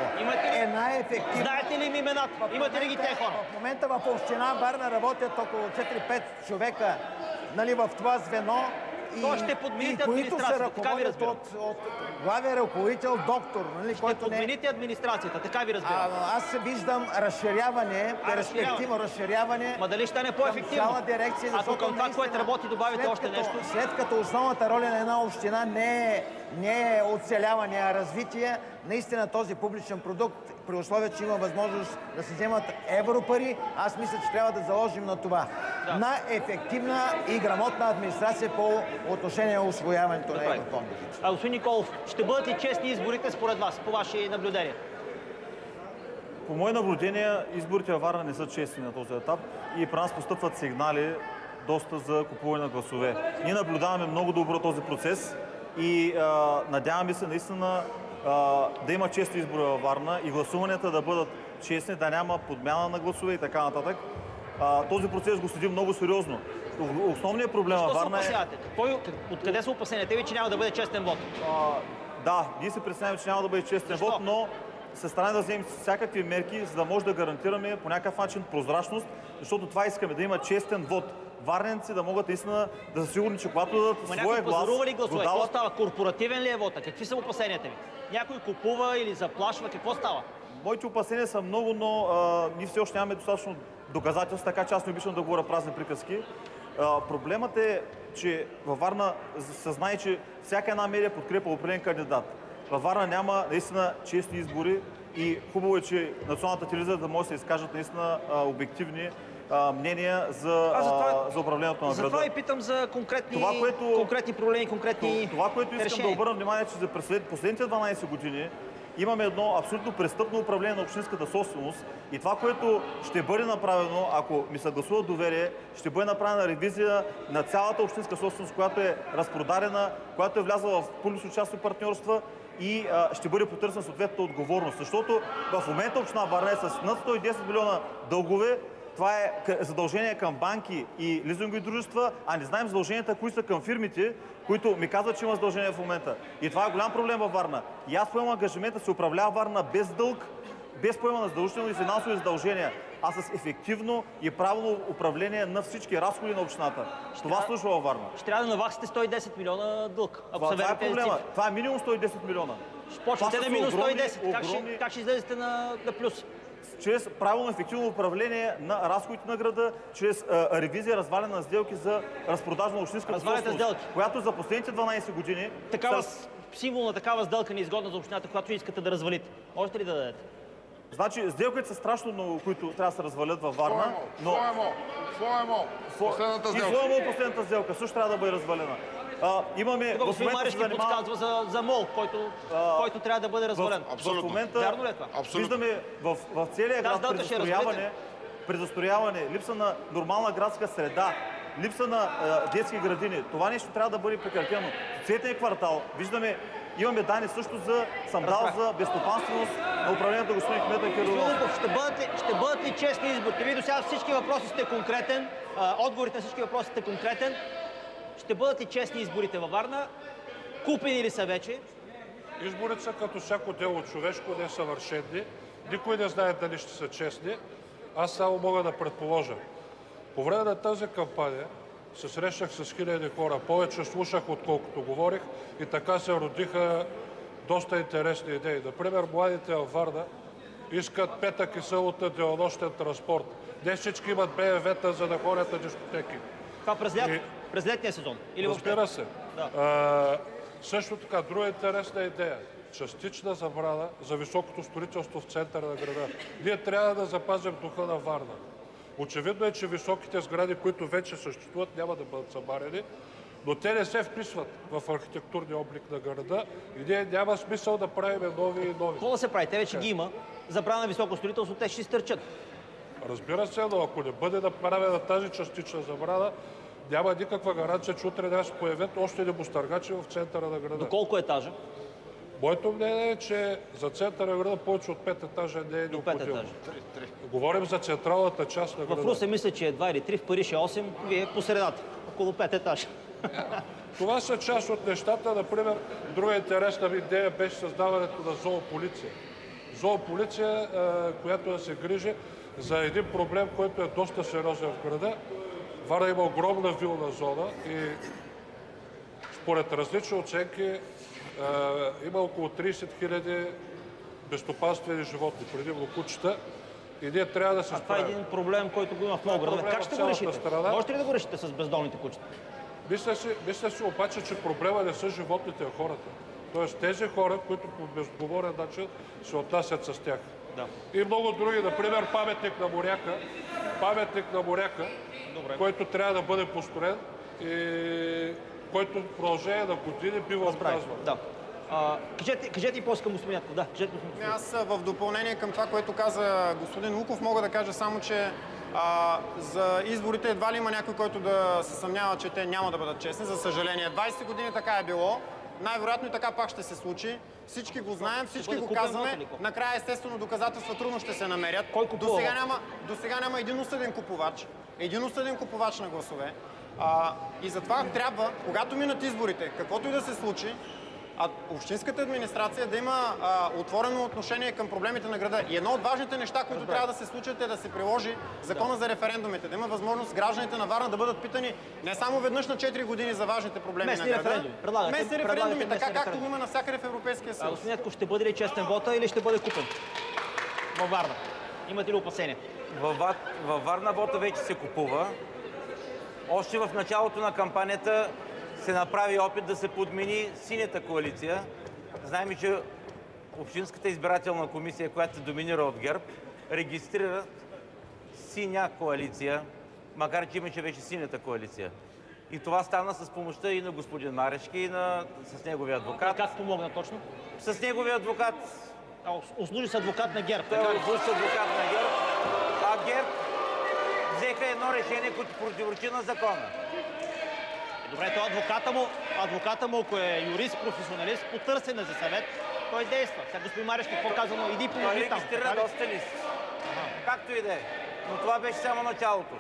Една ефективна... Знаете ли им имената? Имате ли ги те хора? В момента в община Варна работят около 4-5 човека в това звено. То ще подмените администрацията, така ви разбирам. От главен ръководител, доктор. Ще подмените администрацията, така ви разбирам. Аз виждам разширяване, перспективно разширяване. Ма дали ще не по-ефективно? Цяла дирекция, ако към това, което работи, добавите още нещо? След като основната роля на една община не е оцеляване, а развитие, наистина този публичен продукт, при условие, че има възможност да се вземат европари, аз мисля, че трябва да заложим на това. Да. На ефективна и грамотна администрация по отношение на усвояването на еврофондовете. Господин Николов, ще бъдат ли честни изборите според вас, по ваши наблюдения? По мои наблюдения, изборите във Варна не са честни на този етап и при нас постъпват сигнали доста за купуване на гласове. Ние наблюдаваме много добро този процес и надяваме се наистина да има чести избори във Варна и гласуванията да бъдат честни, да няма подмяна на гласове и така нататък. Този процес го следим много сериозно. Основният проблем във Варна е... Откъде са опасенията ви, че няма да бъде честен вод? Да, ние се представяме, че няма да бъде честен вод, но се стараем да вземем всякакви мерки, за да може да гарантираме по някакъв начин прозрачност, защото това искаме, да има честен вод. Варненци да могат наистина да са сигурни, че когато дадат своя глас... Какво става? Корпоративен ли е вода? Какви са опасенията ви? Някой купува или заплашва? Какво става? Моите опасения са много, но ние все още нямаме достатъчно доказателства, така че аз не обичам да говоря празни приказки. Проблемът е, че във Варна се знае, че всяка една медия подкрепа определен кандидат. Във Варна няма наистина честни избори и хубаво е, че националната телевизия да може да се изкажат наистина обективни мнения за управлението на града. Затова и питам за конкретни проблеми, конкретни Това, което искам да обърна внимание, че за последните 12 години имаме едно абсолютно престъпно управление на общинската собственост и това, което ще бъде направено, ако ми се гласува доверие, ще бъде направена ревизия на цялата общинска собственост, която е разпродадена, която е влязла в публично-частни партньорства и ще бъде потърсена съответната отговорност. Защото в момента община Варна е с над 110 милиона дългове. Това е задължение към банки и лизингови дружества, а не знаем задълженията, които са към фирмите, които ми казват, че има задължения в момента. И това е голям проблем във Варна. И аз поемам ангажимент да се управлява Варна без дълг, без поема на задължителни финансови задължения, а с ефективно и правилно управление на всички разходи на общината. Това случва във Варна. Ще трябва да наваксате 110 милиона дълг. Това е проблема. Това е минимум 110 милиона. Ще почнете на минус 110. Как ще излезете на плюс? Чрез правилно ефективно управление на разходите на града, чрез ревизия, разваляне на сделки за разпродажа на общинската собственост, която за последните 12 години... Символ на такава сделка неизгодна за общината, която искате да развалите. Можете ли да дадете? Значи, сделките са страшно много, които трябва да се развалят във Варна, но... Последната сделка. И последната сделка също трябва да бъде развалена. Имаме... Господин Марешки подсказва за МОЛ, който трябва да бъде развален. В момента виждаме в целия град презастрояване, липса на нормална градска среда, липса на детски градини. Това нещо трябва да бъде прекратено. В цветния квартал виждаме, имаме данни също за скандал за безстопанственост на управлението господин кмета Кирилов. Ще бъдат ли честни изборите? Вие до сега всички въпроси сте конкретен, отговорите на всички въпроси сте конкретен. Ще бъдат ли честни изборите във Варна? Купени ли са вече? Изборите са като всяко дело човешко, не съвършени. Никой не знае дали ще са честни. Аз само мога да предположа. По време на тази кампания се срещах с хиляди хора. Повече слушах, отколкото говорих, и така се родиха доста интересни идеи. Например, младите във Варна искат петък и събота денонощен транспорт. Не всички имат БМВ-та, за да ходят на дискотеки. Това през летния сезон? Или разбира се. Да. Също така, друга интересна идея. Частична забрана за високото строителство в центъра на града. Ние трябва да запазим духа на Варна. Очевидно е, че високите сгради, които вече съществуват, няма да бъдат събарени, но те не се вписват в архитектурния облик на града и ние няма смисъл да правим нови и нови. Какво да се прави? Те вече ги има. Забрана на високо строителство, те ще изтърчат. Разбира се, но ако не бъде направена тази частична забрана, няма никаква гаранция, че утре да се появят още небостъргачи в центъра на града. До колко етажа? Моето мнение е, че за центъра на града повече от 5 етажа не е необходимо. До 5 етажа. Говорим за централната част на града. В Русе мисля, че е 2 или 3, в Париж е 8, вие по средата. Около 5 етажа. Това са част от нещата. Например, друга интересна идея беше създаването на зоополиция. Зоополиция, която да се грижи за един проблем, който е доста сериозен в града. Варна има огромна вилна зона и според различни оценки има около 30 000 безстопанствени животни, предимно кучета, и ние трябва да се справим. Това е един проблем, който го има в много градове. Как ще го решите? Можете ли да го решите с бездомните кучета? Мисля си обаче, че проблема не са животните, а хората. Тоест тези хора, които по безотговорен начин се отнасят с тях. Да. И много други, например паметник на моряка, който трябва да бъде построен и който в продължение на години бива отказван. Да. Кажете и после към господин Ятков. Да, аз в допълнение към това, което каза господин Луков, мога да кажа само, че за изборите едва ли има някой, който да се съмнява, че те няма да бъдат честни. За съжаление, 20 години така е било. Най-вероятно и така пак ще се случи. Всички го знаем, всички го казваме. Накрая, естествено, доказателства трудно ще се намерят. До сега няма един осъден купувач на гласове. И затова трябва, когато минат изборите, каквото и да се случи, общинската администрация да има отворено отношение към проблемите на града. И едно от важните неща, които трябва да се случат, е да се приложи закона за референдумите. Да има възможност гражданите на Варна да бъдат питани не само веднъж на 4 години за важните проблеми на града. Местни референдуми, така както го има навсякъде в Европейския съюз. Господин Ятков, ще бъде ли честен вота или ще бъде купен във Варна? Имате ли опасения? Във Варна вота вече се купува. Още в началото на кампанията се направи опит да се подмени синята коалиция. Знаем, че Общинската избирателна комисия, която се доминира от ГЕРБ, регистрира синя коалиция, макар че имаше вече синята коалиция. И това стана с помощта и на господин Марешки, и с неговия адвокат. Как помогна точно? С неговия адвокат. Услужи с адвокат на ГЕРБ. Той услужи с адвокат на ГЕРБ, а ГЕРБ взеха едно решение, което противоречи на закона. Добре, то адвоката му, ако е юрист, професионалист, потърсен за съвет, той действа. Сега господин Марешки, какво казано? Иди по той регистрира доста лист. Както и да е. Но това беше само началото.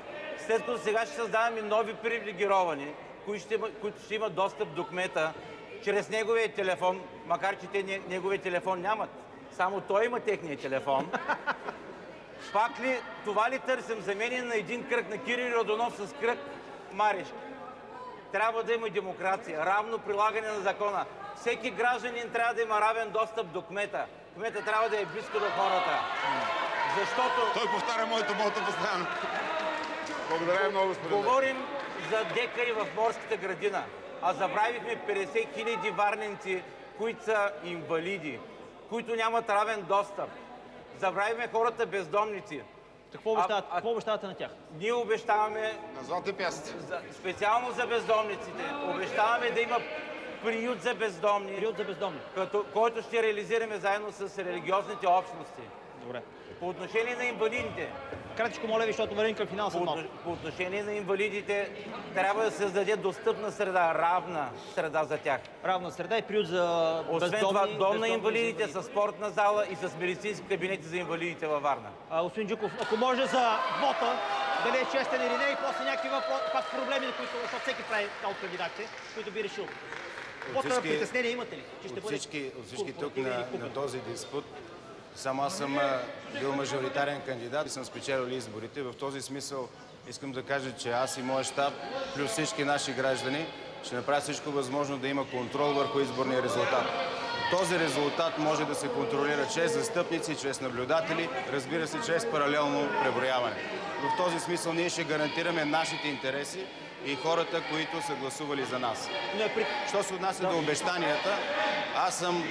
След като сега ще създаваме нови привилегировани, които ще имат достъп до кмета, чрез неговия телефон, макар че те неговия телефон нямат. Само той има техния телефон. Пак ли, това ли търсим? Заменение на един кръг на Кирил Йорданов с кръг Марешки. Трябва да има демокрация, равно прилагане на закона. Всеки гражданин трябва да има равен достъп до кмета. Кмета трябва да е близко до хората. Защото... Той повтаря моето мото постоянно. Благодаря много, господин. Говорим за декари в морската градина, а забравихме 50 000 варненци, които са инвалиди, които нямат равен достъп. Забравихме хората бездомници. Какво обещавате на тях? Ние обещаваме... На злати пясъци. Специално за бездомниците. Обещаваме да има приют за бездомни. Приют за бездомни. Който ще реализираме заедно с религиозните общности. Добре. По отношение на инвалидите. Кратичко, моля ви, защото вървим към финал. По отношение на инвалидите трябва да се създаде достъпна среда, равна среда за тях. Равна среда и приют за бездомни. Освен това, дом на инвалидите с спортна зала и с медицински кабинети за инвалидите във Варна. Господин Джуков, ако може за вота, дали е честен или не, и после някакви пак проблеми, защото всеки прави от кандидатите, които би решил. Вота притеснение имате ли? От всички тук на този диспут, само аз съм бил мажоритарен кандидат и съм спечелил изборите. В този смисъл Искам да кажа, че аз и моят щаб, плюс всички наши граждани, ще направя всичко възможно да има контрол върху изборния резултат. Този резултат може да се контролира чрез застъпници, чрез наблюдатели, разбира се, чрез паралелно преброяване. В този смисъл ние ще гарантираме нашите интереси и хората, които са гласували за нас. Що се отнася до обещанията, аз съм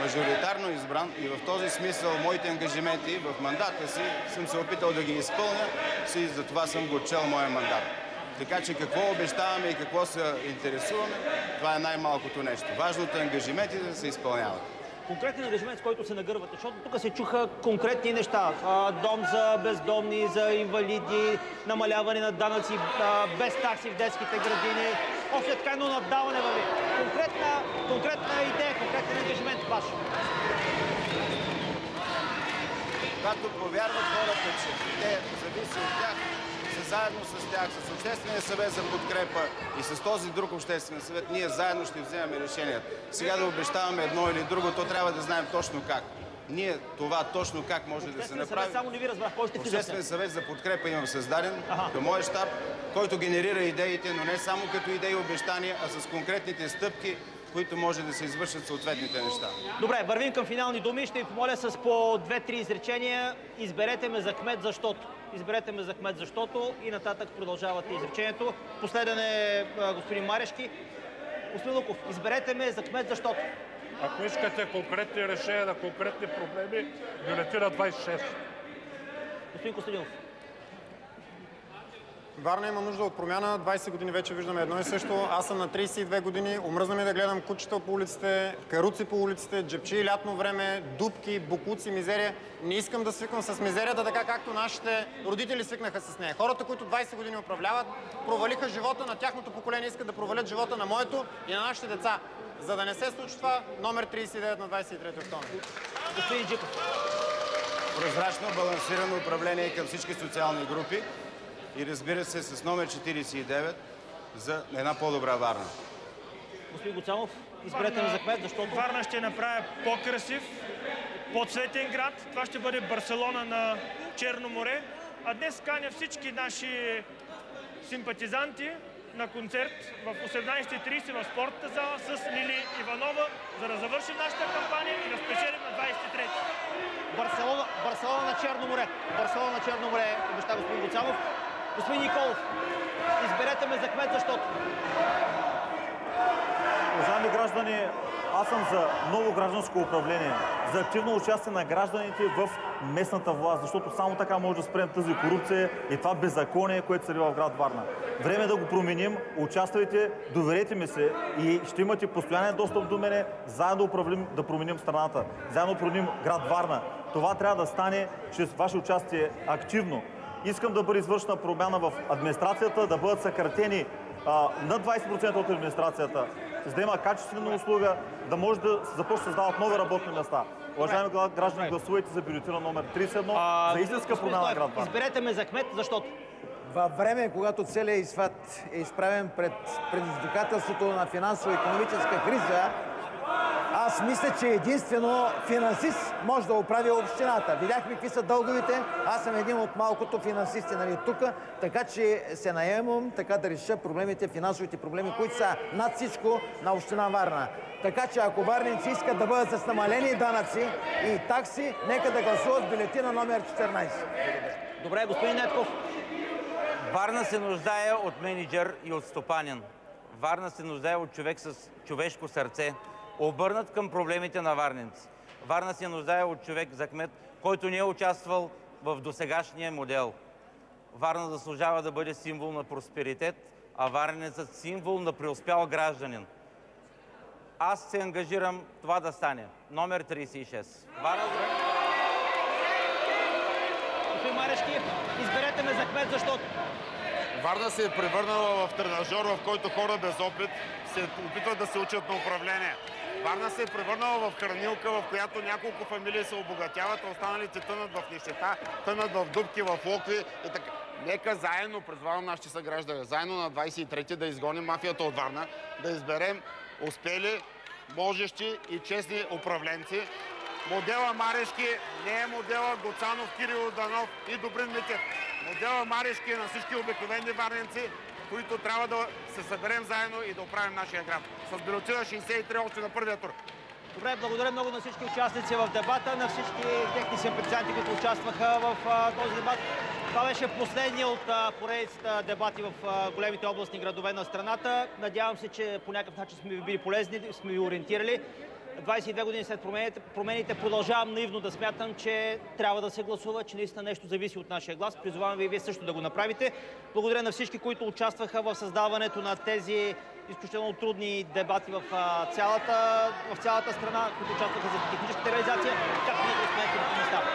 мажоритарно избран и в този смисъл моите ангажименти в мандата си съм се опитал да ги изпълня и за това съм го чел моя мандат. Така че какво обещаваме и какво се интересуваме, това е най-малкото нещо. Важното е ангажиментите да се изпълняват. Конкретен ангажимент, с който се нагървате, защото тук се чуха конкретни неща. Дом за бездомни, за инвалиди, намаляване на данъци, без такси в детските градини. Още така едно наддаване върви. Конкретна идея, конкретен ангажимент ваш. Когато повярват хората, че те зависи от тях, са заедно с тях, с Обществения съвет за подкрепа и с този друг Обществен съвет, ние заедно ще вземем решенията. Сега да обещаваме едно или друго, то трябва да знаем точно как. Ние това точно как може да се направи. Само не ви разбрах, кой ще Обществен съвет за подкрепа имам създаден към моя щаб, който генерира идеите, но не само като идеи и обещания, а с конкретните стъпки, които може да се извършат съответните неща. Добре, вървим към финални думи. Ще ви помоля с по 2-3 изречения. Изберете ме за кмет, защото. Изберете ме за кмет, защото и нататък продължавате изречението. Последен е господин Марешки. Господин Луков, изберете ме за кмет, защото. Ако искате конкретни решения на конкретни проблеми, бюлетина 26. Господин Костадинов. Варна има нужда от промяна. 20 години вече виждаме едно и също. Аз съм на 32 години. Омръзна ми да гледам кучета по улиците, каруци по улиците, джепчи лятно време, дупки, бокуци, мизерия. Не искам да свиквам с мизерията, така както нашите родители свикнаха с нея. Хората, които 20 години управляват, провалиха живота на тяхното поколение, искат да провалят живота на моето и на нашите деца. За да не се случи това, номер 39 на 23 октомври. Господин Джипов. Прозрачно, балансирано управление към всички социални групи. И разбира се, с номер 49 за една по-добра Варна. Господин Гуцанов, изберете ме за кмет, защото... Варна ще направя по-красив, по-цветен град. Това ще бъде Барселона на Черно море. А днес каня всички наши симпатизанти на концерт в 18:30 в спортната зала с Лили Иванова, за да завършим нашата кампания и да спечелим на 23-ти. Барселона на Черно море. Барселона на Черно море, обеща господин Гуцанов. Господин Николов, изберете ме за кмет, защото... Уважаеми граждани, аз съм за ново гражданско управление, за активно участие на гражданите в местната власт, защото само така може да спрем тази корупция и това беззаконие, което се лива в град Варна. Време е да го променим, участвайте, доверете ми се и ще имате постоянен достъп до мене, заедно да променим страната, заедно да променим град Варна. Това трябва да стане чрез ваше участие активно. Искам да бъде извършена промяна в администрацията, да бъдат съкратени над 20% от администрацията, за да има качествена услуга, да може да започне да създават нови работни места. Уважаеми граждани, гласувайте за бюлетина номер 31 за истинска промяна на град Варна. Изберете ме за кмет, защото... Във време, когато целият ИСВАТ е изправен пред предизвикателството на финансово-икономическа криза, аз мисля, че единствено финансист може да оправи общината. Видяхме какви са дълговете. Аз съм един от малкото финансисти, нали, тук, така че се наемам така да реша проблемите, финансовите проблеми, които са над всичко на община Варна. Така че ако варненци искат да бъдат с намалени данъци и такси, нека да гласуват с бюлетина номер 14. Добре, господин Нетков. Варна се нуждае от мениджър и от стопанин. Варна се нуждае от човек с човешко сърце, обърнат към проблемите на варненци. Варна се нуждае от човек за кмет, който не е участвал в досегашния модел. Варна заслужава да бъде символ на просперитет, а варненецът символ на преуспял гражданин. Аз се ангажирам това да стане. Номер 36. Варна... Господин Марешки, изберете ме за кмет, защото... Варна се е превърнала в тренажор, в който хора без опит се опитват да се учат на управление. Варна се е превърнала в хранилка, в която няколко фамилии се обогатяват, а останалите тънат в нищета, тънат в дупки, в локви и така. Нека заедно, призвавам нашите съграждани, заедно на 23-ти да изгоним мафията от Варна, да изберем успели, можещи и честни управленци, Модела Марешки не е модела Гоцанов, Кирил Йорданов и Добрин Митев. Модела Марешки е на всички обикновени варненци, които трябва да се съберем заедно и да оправим нашия град. С бюлетина 63 още на първия тур. Добре, благодаря много на всички участници в дебата, на всички техни симпатизанти, които участваха в този дебат. Това беше последния от поредицата дебати в големите областни градове на страната. Надявам се, че по някакъв начин сме ви били полезни, сме ви ориентирали. 22 години след промените продължавам наивно да смятам, че трябва да се гласува, че наистина нещо зависи от нашия глас. Призовавам ви и вие също да го направите. Благодаря на всички, които участваха в създаването на тези изключително трудни дебати в цялата страна, които участваха за техническата реализация, както и на места.